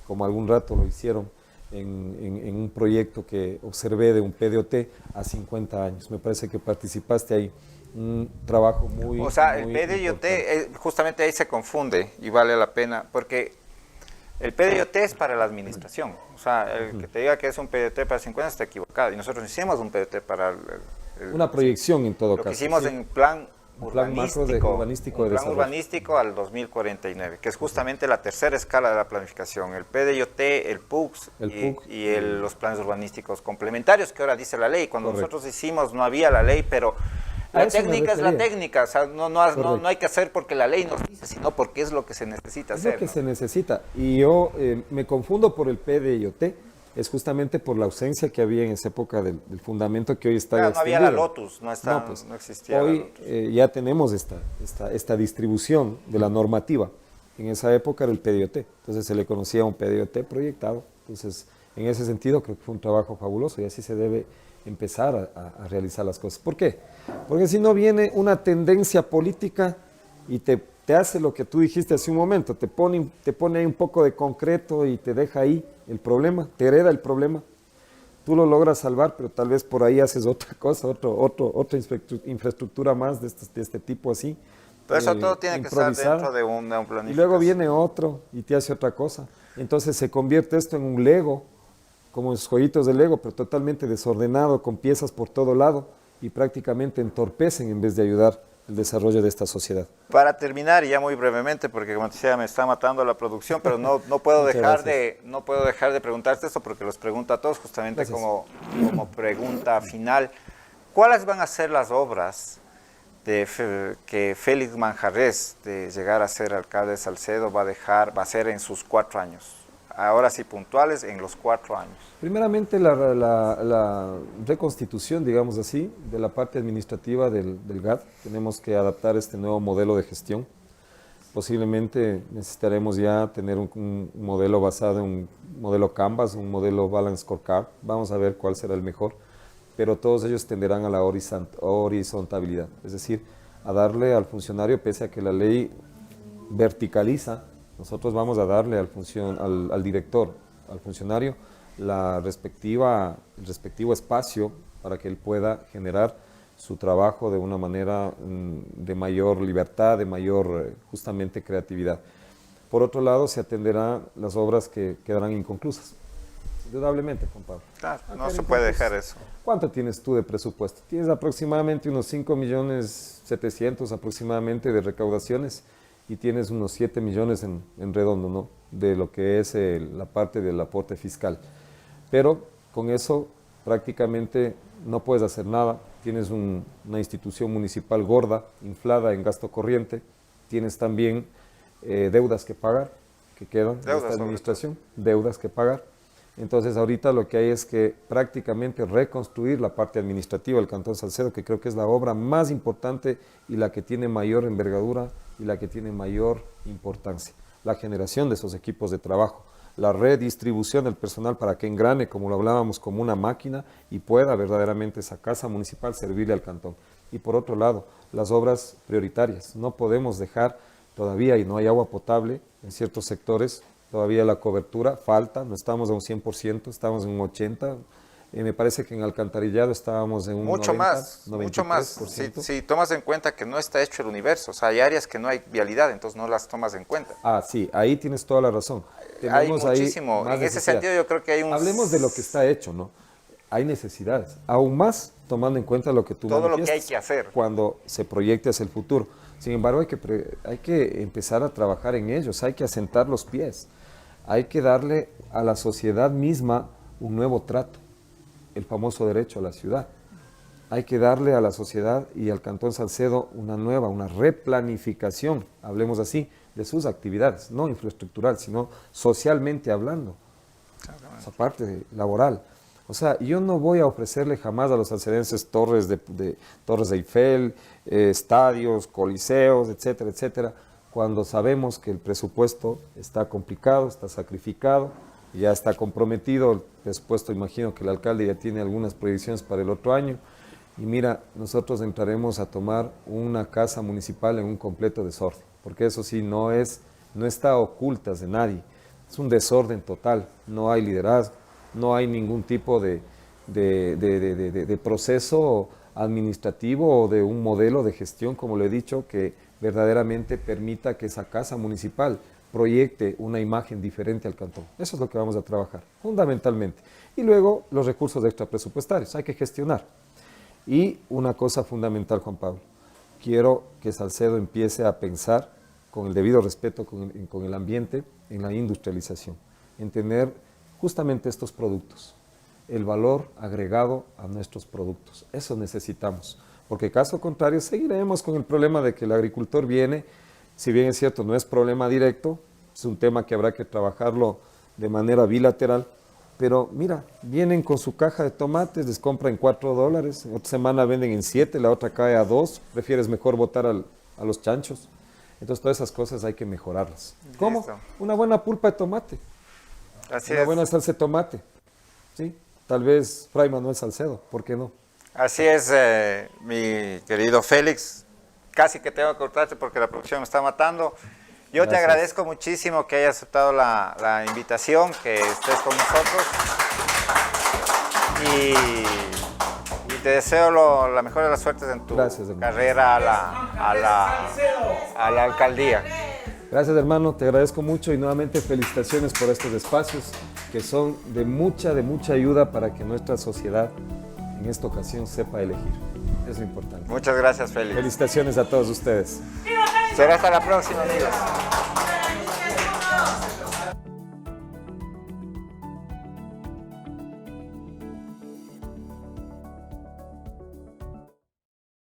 como algún rato lo hicieron en un proyecto que observé de un PDOT a 50 años. Me parece que participaste ahí, un trabajo muy... O sea, muy el PDOT, importante. justamente ahí se confunde y vale la pena, porque el PDOT es para la administración. O sea, el que te diga que es un PDOT para 50 está equivocado. Y nosotros hicimos un PDOT para Una proyección en todo lo caso. que hicimos sí. en plan Un plan macro de urbanístico de un plan desarrollo. urbanístico al 2049, que es justamente la tercera escala de la planificación, el PDIOT, el PUCS y los planes urbanísticos complementarios que ahora dice la ley. Cuando Correcto. nosotros hicimos no había la ley, pero A la eso me técnica es la refería. técnica, o sea, no hay que hacer porque la ley nos dice, sino porque es lo que se necesita Es hacer. lo que ¿no? se necesita. Y yo me confundo por el PDIOT, es justamente por la ausencia que había en esa época del fundamento que hoy está Claro, no había la extendido. Lotus, no existía la Hoy Lotus. ya tenemos esta distribución de la normativa. En esa época era el PDIOT, entonces se le conocía un PDIOT proyectado. Entonces, en ese sentido, creo que fue un trabajo fabuloso y así se debe empezar a realizar las cosas. ¿Por qué? Porque si no viene una tendencia política y te hace lo que tú dijiste hace un momento, te pone ahí un poco de concreto y te deja ahí el problema, te hereda el problema. Tú lo logras salvar, pero tal vez por ahí haces otra cosa, otra infraestructura más de este tipo así. Pero eso todo tiene que estar improvisada. dentro de una planificación. Y luego viene otro y te hace otra cosa. Entonces se convierte esto en un Lego, como los jueguitos de Lego, pero totalmente desordenado, con piezas por todo lado y prácticamente entorpecen en vez de ayudar el desarrollo de esta sociedad. Para terminar, y ya muy brevemente, porque como te decía, me está matando la producción, pero no puedo Muchas dejar de preguntarte esto porque los pregunto a todos justamente como pregunta final. ¿Cuáles van a ser las obras que Félix Manjarrés, de llegar a ser alcalde de Salcedo, va a hacer en sus 4 años? Ahora sí, puntuales, en los 4 años. Primeramente, la reconstitución, digamos así, de la parte administrativa del GAD. Tenemos que adaptar este nuevo modelo de gestión. Posiblemente necesitaremos ya tener un modelo basado en un modelo Canvas, un modelo Balance Scorecard. Vamos a ver cuál será el mejor, pero todos ellos tenderán a la horizontabilidad, es decir, a darle al funcionario, pese a que la ley verticaliza, nosotros vamos a darle al director, al funcionario, el respectivo espacio para que él pueda generar su trabajo de una manera de mayor libertad, de mayor justamente creatividad. Por otro lado, se atenderán las obras que quedarán inconclusas, indudablemente, Juan Pablo. Claro, no se puede dejar eso. ¿Cuánto tienes tú de presupuesto? Tienes aproximadamente unos 5.700.000 aproximadamente de recaudaciones y tienes unos 7 millones en redondo, ¿no? De lo que es la parte del aporte fiscal. Pero con eso prácticamente no puedes hacer nada. Tienes una institución municipal gorda, inflada en gasto corriente. Tienes también deudas que pagar, que quedan de esta administración, deudas que pagar. Entonces ahorita lo que hay es que prácticamente reconstruir la parte administrativa del Cantón Salcedo, que creo que es la obra más importante y la que tiene mayor envergadura y la que tiene mayor importancia. La generación de esos equipos de trabajo, la redistribución del personal para que engrane, como lo hablábamos, como una máquina y pueda verdaderamente esa casa municipal servirle al cantón. Y por otro lado, las obras prioritarias. No podemos dejar todavía, y no hay agua potable en ciertos sectores, todavía la cobertura falta, no estamos a un 100%, estamos en un 80%. Me parece que en alcantarillado estábamos en un mucho 90, más, 93%. mucho más. Si tomas en cuenta que no está hecho el universo, o sea, hay áreas que no hay vialidad, entonces no las tomas en cuenta. Ah, sí, ahí tienes toda la razón. Hay muchísimo, en ese sentido yo creo que hay un... Hablemos de lo que está hecho, ¿no? Hay necesidades, aún más tomando en cuenta lo que tú todo lo que hay manifiestas que hacer. cuando se proyecte hacia el futuro. Sin embargo, hay que empezar a trabajar en ellos, hay que asentar los pies, hay que darle a la sociedad misma un nuevo trato, el famoso derecho a la ciudad. Hay que darle a la sociedad y al Cantón Salcedo una replanificación, hablemos así, de sus actividades, no infraestructural, sino socialmente hablando, esa parte laboral. O sea, yo no voy a ofrecerle jamás a los salcedenses torres de Eiffel, estadios, coliseos, etcétera, etcétera, cuando sabemos que el presupuesto está complicado, está sacrificado, ya está comprometido. El presupuesto, imagino que el alcalde ya tiene algunas proyecciones para el otro año. Y mira, nosotros entraremos a tomar una casa municipal en un completo desorden, porque eso sí, no está ocultas de nadie. Es un desorden total, no hay liderazgo, no hay ningún tipo de proceso administrativo o de un modelo de gestión, como lo he dicho, que verdaderamente permita que esa casa municipal proyecte una imagen diferente al cantón. Eso es lo que vamos a trabajar, fundamentalmente. Y luego los recursos extrapresupuestarios, hay que gestionar. Y una cosa fundamental, Juan Pablo, quiero que Salcedo empiece a pensar, con el debido respeto con el ambiente, en la industrialización, en tener justamente estos productos, el valor agregado a nuestros productos. Eso necesitamos, porque caso contrario seguiremos con el problema de que el agricultor viene, si bien es cierto, no es problema directo, es un tema que habrá que trabajarlo de manera bilateral, pero mira, vienen con su caja de tomates, les compran $4, otra semana venden en 7, la otra cae a 2, prefieres mejor botar a los chanchos. Entonces todas esas cosas hay que mejorarlas. ¿Cómo? Listo. Una buena pulpa de tomate, una buena salsa de tomate, ¿sí? Tal vez Fray Manuel Salcedo, ¿por qué no? Así es, mi querido Félix. Casi que tengo que cortarte porque la producción me está matando. Yo Gracias. te agradezco muchísimo que hayas aceptado la invitación, que estés con nosotros. Y te deseo la mejor de las suertes en tu carrera a la alcaldía. Gracias, hermano, te agradezco mucho y nuevamente felicitaciones por estos espacios que son de mucha ayuda para que nuestra sociedad en esta ocasión sepa elegir. Es lo importante. Muchas gracias, Félix. Felicitaciones a todos ustedes. Será hasta la próxima, amigos.